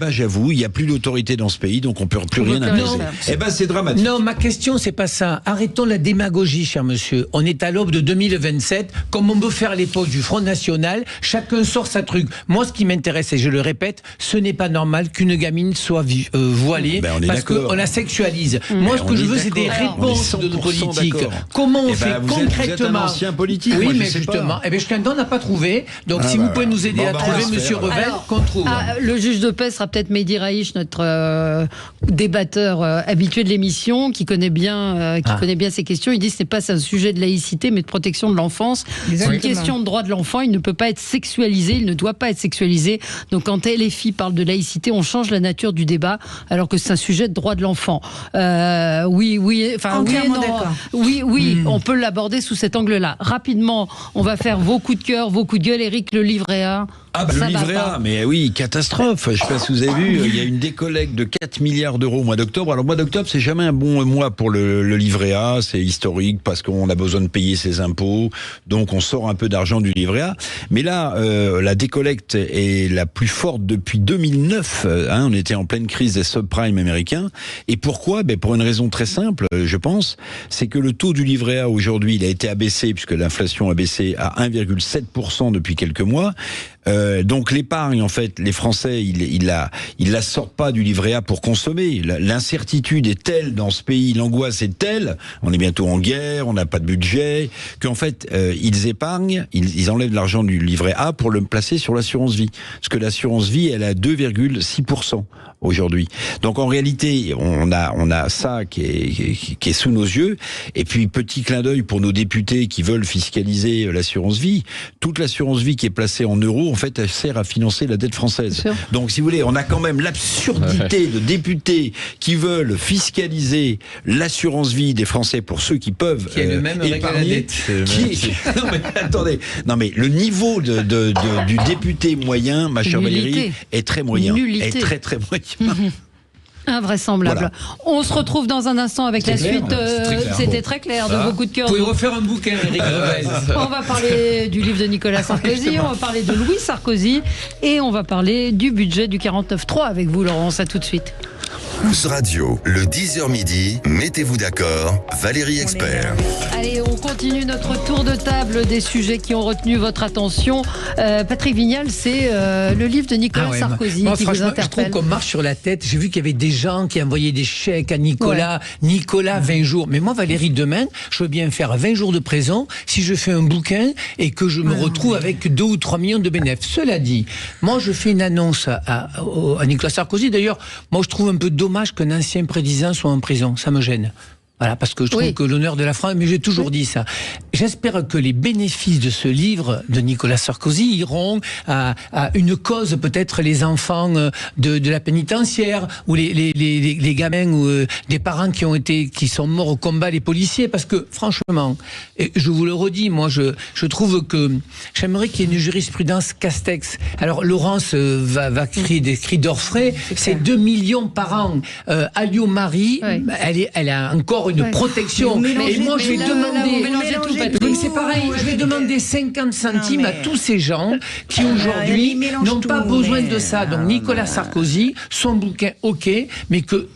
j'avoue, il n'y a plus d'autorité dans ce pays, donc on ne peut plus rien imposer. C'est dramatique. Non, ma question, c'est pas ça. Arrêtons la démagogie, cher monsieur. On est à l'aube de 2027, comme on veut faire l'époque du Front National, chacun sort sa truc. Moi, ce qui m'intéresse, et je le répète, ce n'est pas normal qu'une gamine soit voilée parce qu'on la sexualise. Moi, ce que je veux, c'est des réponses de nos politiques. Comment on fait concrètement? Vous êtes un ancien politique. Oui, mais justement, jusqu'à maintenant, on n'a pas trouvé. Donc, si vous pouvez nous aider à trouver, Monsieur Revel, qu'on trouve. Le juge de paix sera peut-être Mehdi Raïch, notre débatteur habitué de l'émission, qui connaît bien ces questions. Il dit que ce n'est pas un sujet de laïcité, mais de protection de l'enfance. C'est une question de droit de l'enfant. Il ne peut pas être sexualisé. Il ne doit pas être sexualisé. Donc, quand les filles parlent de laïcité, laïcité, on change la nature du débat alors que c'est un sujet de droit de l'enfant. Oui, on peut l'aborder sous cet angle-là. Rapidement, on va faire vos coups de cœur, vos coups de gueule. Éric, le livret A. Le livret A, mais oui, catastrophe. Je ne sais pas si vous avez vu, il y a une décollecte de 4 milliards d'euros au mois d'octobre. Alors, le mois d'octobre, c'est jamais un bon mois pour le livret A. C'est historique parce qu'on a besoin de payer ses impôts. Donc, on sort un peu d'argent du livret A. Mais là, la décollecte est la plus forte depuis 2009. On était en pleine crise des subprimes américains. Et pourquoi ? Pour une raison très simple, je pense. C'est que le taux du livret A aujourd'hui, il a été abaissé puisque l'inflation a baissé à 1,7% depuis quelques mois. Donc l'épargne, en fait, les Français, ils la sortent pas du livret A pour consommer. L'incertitude est telle dans ce pays, l'angoisse est telle, on est bientôt en guerre, on n'a pas de budget, qu'en fait, ils épargnent, ils enlèvent l'argent du livret A pour le placer sur l'assurance vie. Parce que l'assurance vie, elle est à 2,6% aujourd'hui. Donc en réalité, on a ça qui est sous nos yeux. Et puis petit clin d'œil pour nos députés qui veulent fiscaliser l'assurance vie. Toute l'assurance vie qui est placée en euros, en fait, elle sert à financer la dette française. Donc si vous voulez, on a quand même l'absurdité de députés qui veulent fiscaliser l'assurance vie des Français pour ceux qui peuvent qui est le même épargner. Non mais attendez, non mais le niveau du député moyen, ma chère Valérie, est très moyen, est très très moyen. Invraisemblable. Voilà. On se retrouve dans un instant avec la clair, suite. C'était très clair de vos coups de cœur. Vous pouvez refaire un bouquin, Éric. On va parler du livre de Nicolas Sarkozy, on va parler de Louis Sarkozy et on va parler du budget du 49.3 avec vous, Laurence. À tout de suite. Radio, le 10h midi, mettez-vous d'accord, Valérie Expert. Allez, on continue notre tour de table des sujets qui ont retenu votre attention. Patrick Vignal, c'est le livre de Nicolas Sarkozy qui vous interpelle. Je trouve qu'on marche sur la tête. J'ai vu qu'il y avait des gens qui envoyaient des chèques à Nicolas. Ouais. Nicolas, 20 jours. Mais moi, Valérie, demain, je veux bien faire 20 jours de prison si je fais un bouquin et que je me retrouve avec 2 ou 3 millions de bénéfices. Cela dit, moi, je fais une annonce à Nicolas Sarkozy. D'ailleurs, moi, je trouve un peu dommage qu'un ancien président soit en prison. Ça me gêne. Voilà, parce que je trouve que l'honneur de la France, mais j'ai toujours dit ça. J'espère que les bénéfices de ce livre de Nicolas Sarkozy iront à une cause, peut-être les enfants de la pénitentiaire, ou les gamins ou des parents qui sont morts au combat, les policiers, parce que franchement, et je vous le redis, moi je trouve que j'aimerais qu'il y ait une jurisprudence Castex. Alors Laurence va crier des cris d'orfraie, c'est 2 millions par an. Alio-Marie, elle a encore une protection. Et moi, je vais demander... C'est pareil, je vais demander 50 centimes à tous ces gens qui, aujourd'hui, n'ont pas besoin de ça. Donc, Nicolas Sarkozy, son bouquin, ok, mais que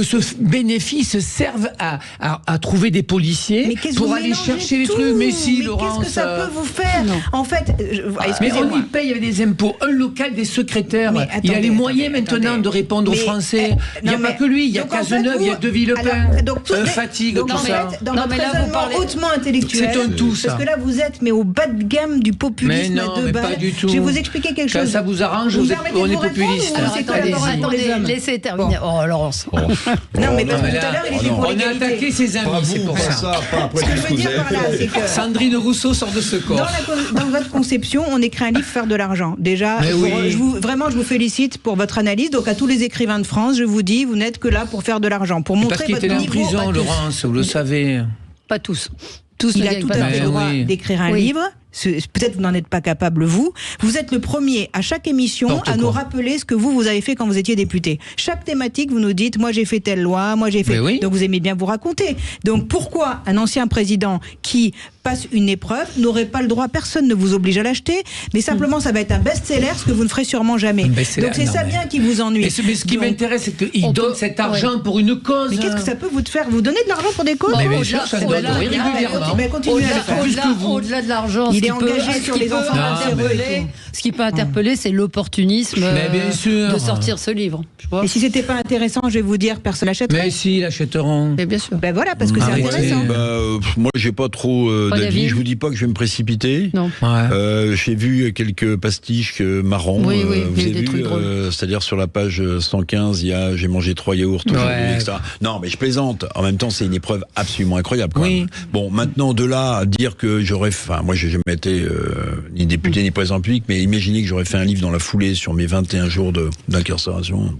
ce bénéfice serve à trouver des policiers pour aller chercher les trucs. Mais si, Laurence... Qu'est-ce que ça peut vous faire ? En fait, mais on y paye avec des impôts. Un local, des secrétaires. Il a les moyens maintenant de répondre aux Français. Il n'y a pas que lui, il y a Cazeneuve, il y a De Villepin. Fatigue, tout ça. Dans votre raisonnement hautement intellectuel, c'est un tout, ça. Parce que là, vous êtes au bas de gamme du populisme de base. Pas du tout. Je vais vous expliquer quelque chose. Ça vous arrange, on est populiste. Attendez, laissez terminer. Oh, Laurence. Non, mais parce que tout à l'heure, il était pour l'égalité. On a attaqué ses amis, c'est pour ça. Ce que je veux dire par là, c'est que... Sandrine Rousseau sort de ce corps. Dans votre conception, on écrit un livre faire de l'argent. Déjà, vraiment, je vous félicite pour votre analyse. Donc, à tous les écrivains de France, je vous dis, vous n'êtes que là pour faire de l'argent. Pour montrer votre niveau... Laurence, vous le savez. Pas tous. Il a tout à fait le droit d'écrire un livre. Peut-être vous n'en êtes pas capable, vous. Vous êtes le premier à chaque émission à nous rappeler ce que vous avez fait quand vous étiez député. Chaque thématique, vous nous dites, moi j'ai fait telle loi, moi j'ai fait... Donc vous aimez bien vous raconter. Donc pourquoi un ancien président qui passe une épreuve n'aurait pas le droit, personne ne vous oblige à l'acheter, mais simplement ça va être un best-seller, ce que vous ne ferez sûrement jamais. Donc c'est ça bien qui vous ennuie. Mais ce qui m'intéresse, c'est qu'il donne cet argent pour une cause. Mais qu'est-ce que ça peut vous faire ? Vous donnez de l'argent pour des causes ? Bien sûr, ça se donne régulièrement. Au-delà de l'argent, il est engagé sur les enfants. Ce qui peut interpeller, c'est l'opportunisme de sortir ce livre. Et si c'était pas intéressant, je vais vous dire, personne l'achèterait. Mais si, l'achèteront. Mais bien sûr. Ben voilà, parce que c'est intéressant. Moi, j'ai pas trop Pas d'avis. Je vous dis pas que je vais me précipiter. Non. J'ai vu quelques pastiches marrants. Oui, vous avez des vu, trucs drôles. c'est-à-dire sur la page 115, il y a j'ai mangé 3 yaourts aujourd'hui, etc. Non, mais je plaisante. En même temps, c'est une épreuve absolument incroyable. Quand même. Bon, maintenant de là à dire que moi, j'ai jamais été ni député ni président public, mais imaginez que j'aurais fait un livre dans la foulée sur mes 21 jours d'incarcération.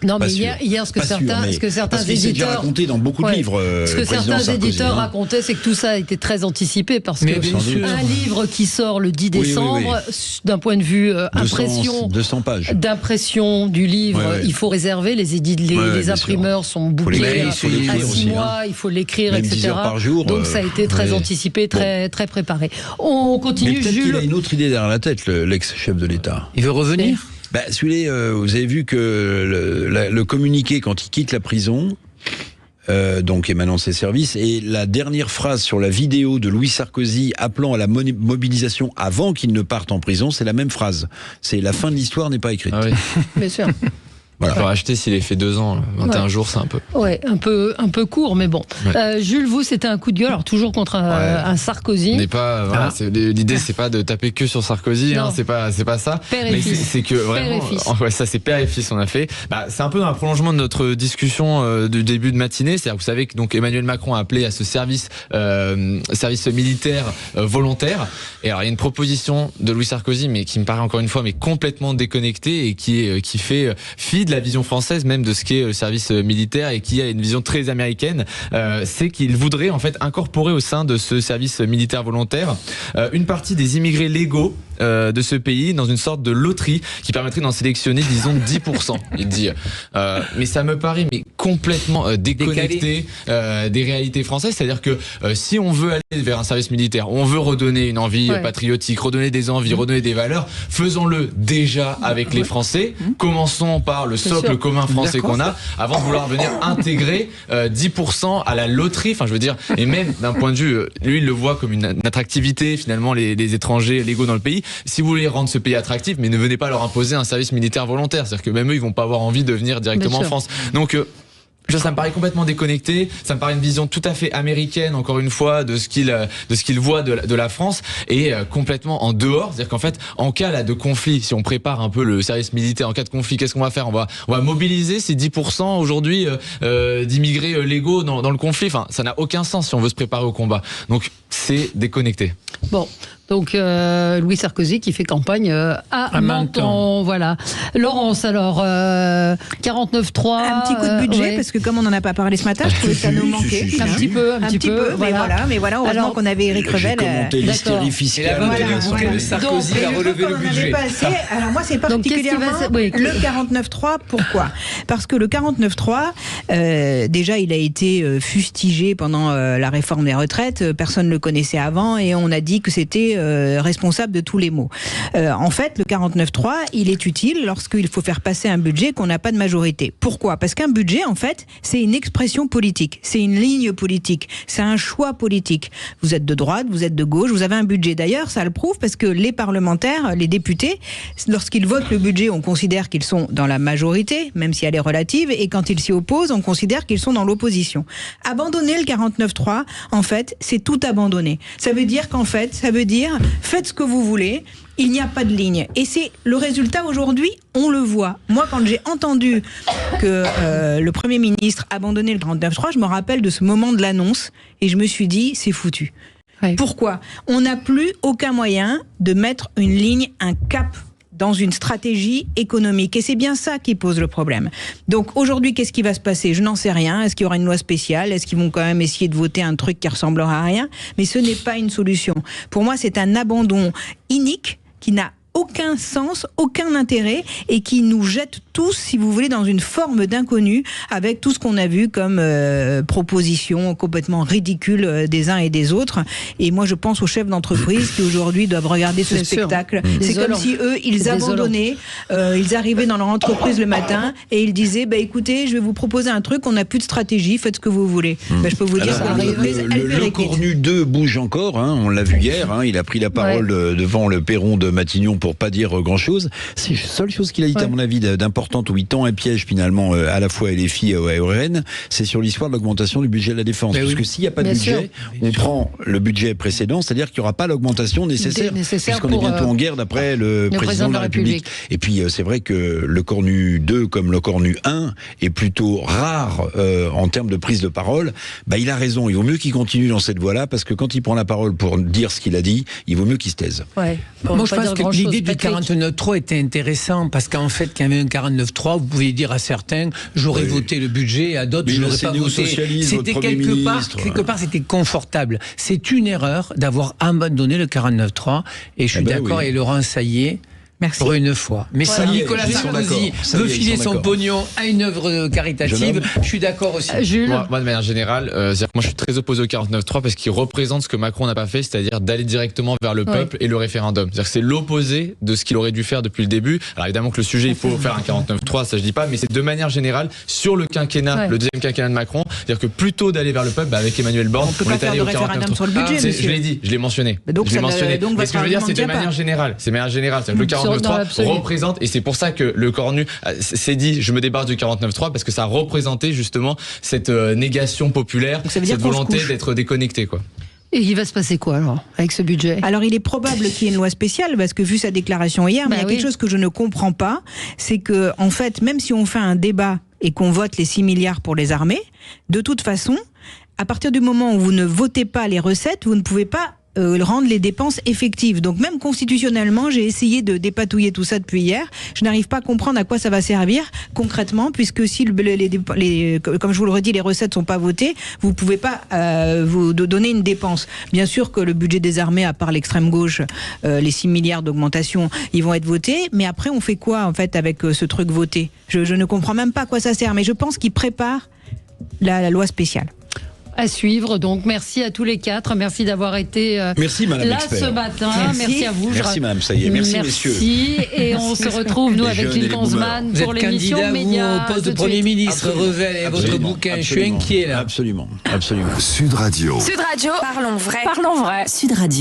Non, mais hier, ce que certains éditeurs. Déjà raconté dans beaucoup de livres. Ce que certains éditeurs racontaient, c'est que tout ça a été très anticipé parce que un livre qui sort le 10 décembre, d'un point de vue impression, 200 pages d'impression du livre, il faut réserver. Les imprimeurs sont bouqués à 6 mois, il faut l'écrire, même etc. 10 heures par jour, donc ça a été très anticipé, très préparé. On continue. Mais peut-être Jules. qu'il a une autre idée derrière la tête, l'ex-chef de l'État. Il veut revenir. Vous avez vu que le communiqué quand il quitte la prison, donc émanant ses services, et la dernière phrase sur la vidéo de Louis Sarkozy appelant à la mobilisation avant qu'il ne parte en prison, c'est la même phrase. C'est la fin de l'histoire n'est pas écrite. Ah oui. Bien sûr. Voilà. Il faut racheter s'il est fait 2 ans, 21 jours, c'est un peu. Ouais, un peu court, mais bon. Ouais. Jules, vous, c'était un coup de gueule, alors toujours contre un Sarkozy. On n'est pas, l'idée, c'est pas de taper que sur Sarkozy, c'est pas ça. Père et fils. C'est que vraiment, ça c'est père et fils, on a fait. C'est un peu un prolongement de notre discussion du début de matinée. C'est-à-dire que vous savez que donc Emmanuel Macron a appelé à ce service militaire volontaire. Et alors il y a une proposition de Louis Sarkozy, mais qui me paraît encore une fois complètement déconnectée et qui fait fi de la vision française même de ce qu'est le service militaire et qui a une vision très américaine, c'est qu'il voudrait en fait incorporer au sein de ce service militaire volontaire une partie des immigrés légaux de ce pays dans une sorte de loterie qui permettrait d'en sélectionner disons 10%. Il dit mais ça me paraît complètement déconnecté des réalités françaises, c'est-à-dire que si on veut aller vers un service militaire, on veut redonner une envie patriotique, redonner des envies, redonner des valeurs, faisons-le déjà avec les Français. Commençons par le socle commun français qu'on a avant de vouloir venir intégrer 10% à la loterie. Enfin, je veux dire, et même d'un point de vue, lui, il le voit comme une attractivité finalement les étrangers légaux dans le pays. Si vous voulez rendre ce pays attractif, mais ne venez pas leur imposer un service militaire volontaire. C'est-à-dire que même eux, ils vont pas avoir envie de venir directement en France. Donc ça me paraît complètement déconnecté, ça me paraît une vision tout à fait américaine, encore une fois, de ce qu'il voit de la France, et complètement en dehors. C'est-à-dire qu'en fait, en cas de conflit, si on prépare un peu le service militaire en cas de conflit, qu'est-ce qu'on va faire ? On va mobiliser ces 10% aujourd'hui d'immigrés légaux dans le conflit. Enfin, ça n'a aucun sens si on veut se préparer au combat. Donc, c'est déconnecté. Bon. Donc Louis Sarkozy qui fait campagne à Menton. Voilà. Laurence, alors 49.3. Un petit coup de budget parce que comme on n'en a pas parlé ce matin, je trouvais que ça nous manquait. Un petit peu. Mais voilà, heureusement qu'on avait Éric Revel. J'ai commenté l'hystérie fiscale. Sarkozy va relever le budget. Alors moi, c'est particulièrement le 49.3. Pourquoi ? Parce que le 49.3, déjà, il a été fustigé pendant la réforme des retraites. Personne ne le connaissait avant et on a dit que c'était responsable de tous les maux. En fait, le 49.3, il est utile lorsqu'il faut faire passer un budget qu'on n'a pas de majorité. Pourquoi ? Parce qu'un budget, en fait, c'est une expression politique, c'est une ligne politique, c'est un choix politique. Vous êtes de droite, vous êtes de gauche, vous avez un budget. D'ailleurs, ça le prouve parce que les parlementaires, les députés, lorsqu'ils votent le budget, on considère qu'ils sont dans la majorité, même si elle est relative, et quand ils s'y opposent, on considère qu'ils sont dans l'opposition. Abandonner le 49.3, en fait, c'est tout abandonner. Ça veut dire faites ce que vous voulez, il n'y a pas de ligne. Et c'est le résultat aujourd'hui, on le voit. Moi, quand j'ai entendu que le Premier ministre abandonnait le 49.3, je me rappelle de ce moment de l'annonce et je me suis dit, c'est foutu. Ouais. Pourquoi ? On n'a plus aucun moyen de mettre une ligne, un cap dans une stratégie économique. Et c'est bien ça qui pose le problème. Donc aujourd'hui, qu'est-ce qui va se passer ? Je n'en sais rien. Est-ce qu'il y aura une loi spéciale ? Est-ce qu'ils vont quand même essayer de voter un truc qui ressemblera à rien ? Mais ce n'est pas une solution. Pour moi, c'est un abandon inique qui n'a aucun sens, aucun intérêt et qui nous jette tous, si vous voulez, dans une forme d'inconnu avec tout ce qu'on a vu comme propositions complètement ridicules des uns et des autres. Et moi, je pense aux chefs d'entreprise qui aujourd'hui doivent regarder ce spectacle. C'est comme si eux, ils abandonnaient, ils arrivaient dans leur entreprise le matin et ils disaient, écoutez, je vais vous proposer un truc, on n'a plus de stratégie, faites ce que vous voulez. Je peux vous dire le Cornu 2 bouge encore, on l'a vu hier, il a pris la parole devant le perron de Matignon pour pas dire grand-chose. C'est la seule chose qu'il a dit, à mon avis, d'importante, où il tend un piège finalement à la fois à LFI et à RN, c'est sur l'histoire de l'augmentation du budget de la défense. Parce que s'il n'y a pas de budget, on prend le budget précédent, c'est-à-dire qu'il n'y aura pas l'augmentation nécessaire puisqu'on est bientôt en guerre d'après le président de la République. Et puis c'est vrai que le Cornu 2 comme le Cornu 1 est plutôt rare en termes de prise de parole. Il a raison, il vaut mieux qu'il continue dans cette voie-là, parce que quand il prend la parole pour dire ce qu'il a dit, il vaut mieux qu'il se taise. Moi je pense que l'idée du 49.3 était intéressante, parce qu'en fait quand il y avait un 49.3, vous pouvez dire à certains j'aurais voté le budget, à d'autres je n'aurais pas voté. C'était quelque part c'était confortable. C'est une erreur d'avoir abandonné le 49.3, et je suis d'accord, et Laurent Saillet, merci. Pour une fois. Mais si Nicolas Sarkozy veut filer son pognon à une œuvre caritative, je suis d'accord aussi. Jules. Moi, de manière générale, moi je suis très opposé au 49.3 parce qu'il représente ce que Macron n'a pas fait, c'est-à-dire d'aller directement vers le peuple et le référendum. C'est-à-dire que c'est l'opposé de ce qu'il aurait dû faire depuis le début. Alors évidemment que le sujet, il faut faire un 49.3, ça je dis pas, mais c'est de manière générale sur le quinquennat, le deuxième quinquennat de Macron, c'est-à-dire que plutôt d'aller vers le peuple, avec Emmanuel Borne, on est allé au 49.3. Sur le budget, je l'ai dit, je l'ai mentionné. Mais ce que je veux dire, c'est de manière générale. C'est de manière générale. Le 49.3 représente, et c'est pour ça que le Cornu s'est dit je me débarrasse du 49.3, parce que ça représentait justement cette négation populaire, cette volonté d'être déconnecté, quoi. Et il va se passer quoi alors avec ce budget? Alors il est probable qu'il y ait une loi spéciale, parce que vu sa déclaration hier, mais il y a quelque chose que je ne comprends pas, c'est que en fait, même si on fait un débat et qu'on vote les 6 milliards pour les armées, de toute façon, à partir du moment où vous ne votez pas les recettes, vous ne pouvez pas rendre les dépenses effectives. Donc même constitutionnellement, j'ai essayé de dépatouiller tout ça depuis hier. Je n'arrive pas à comprendre à quoi ça va servir concrètement, puisque si comme je vous le redis, les recettes sont pas votées, vous pouvez pas vous donner une dépense. Bien sûr que le budget des armées, à part l'extrême gauche, les 6 milliards d'augmentation, ils vont être votés. Mais après, on fait quoi en fait avec ce truc voté? Je ne comprends même pas à quoi ça sert. Mais je pense qu'ils préparent la loi spéciale. À suivre, donc merci à tous les 4, merci d'avoir été merci, Madame là l'expert. Ce matin, merci à vous. Merci Madame Saillet, merci messieurs. Et on se retrouve nous avec Gilles Gonzman pour l'émission Média. Vous au poste de Premier ministre, Revel et votre bouquin, je suis inquiet là. Absolument. Sud Radio. Sud Radio, parlons vrai. Sud Radio.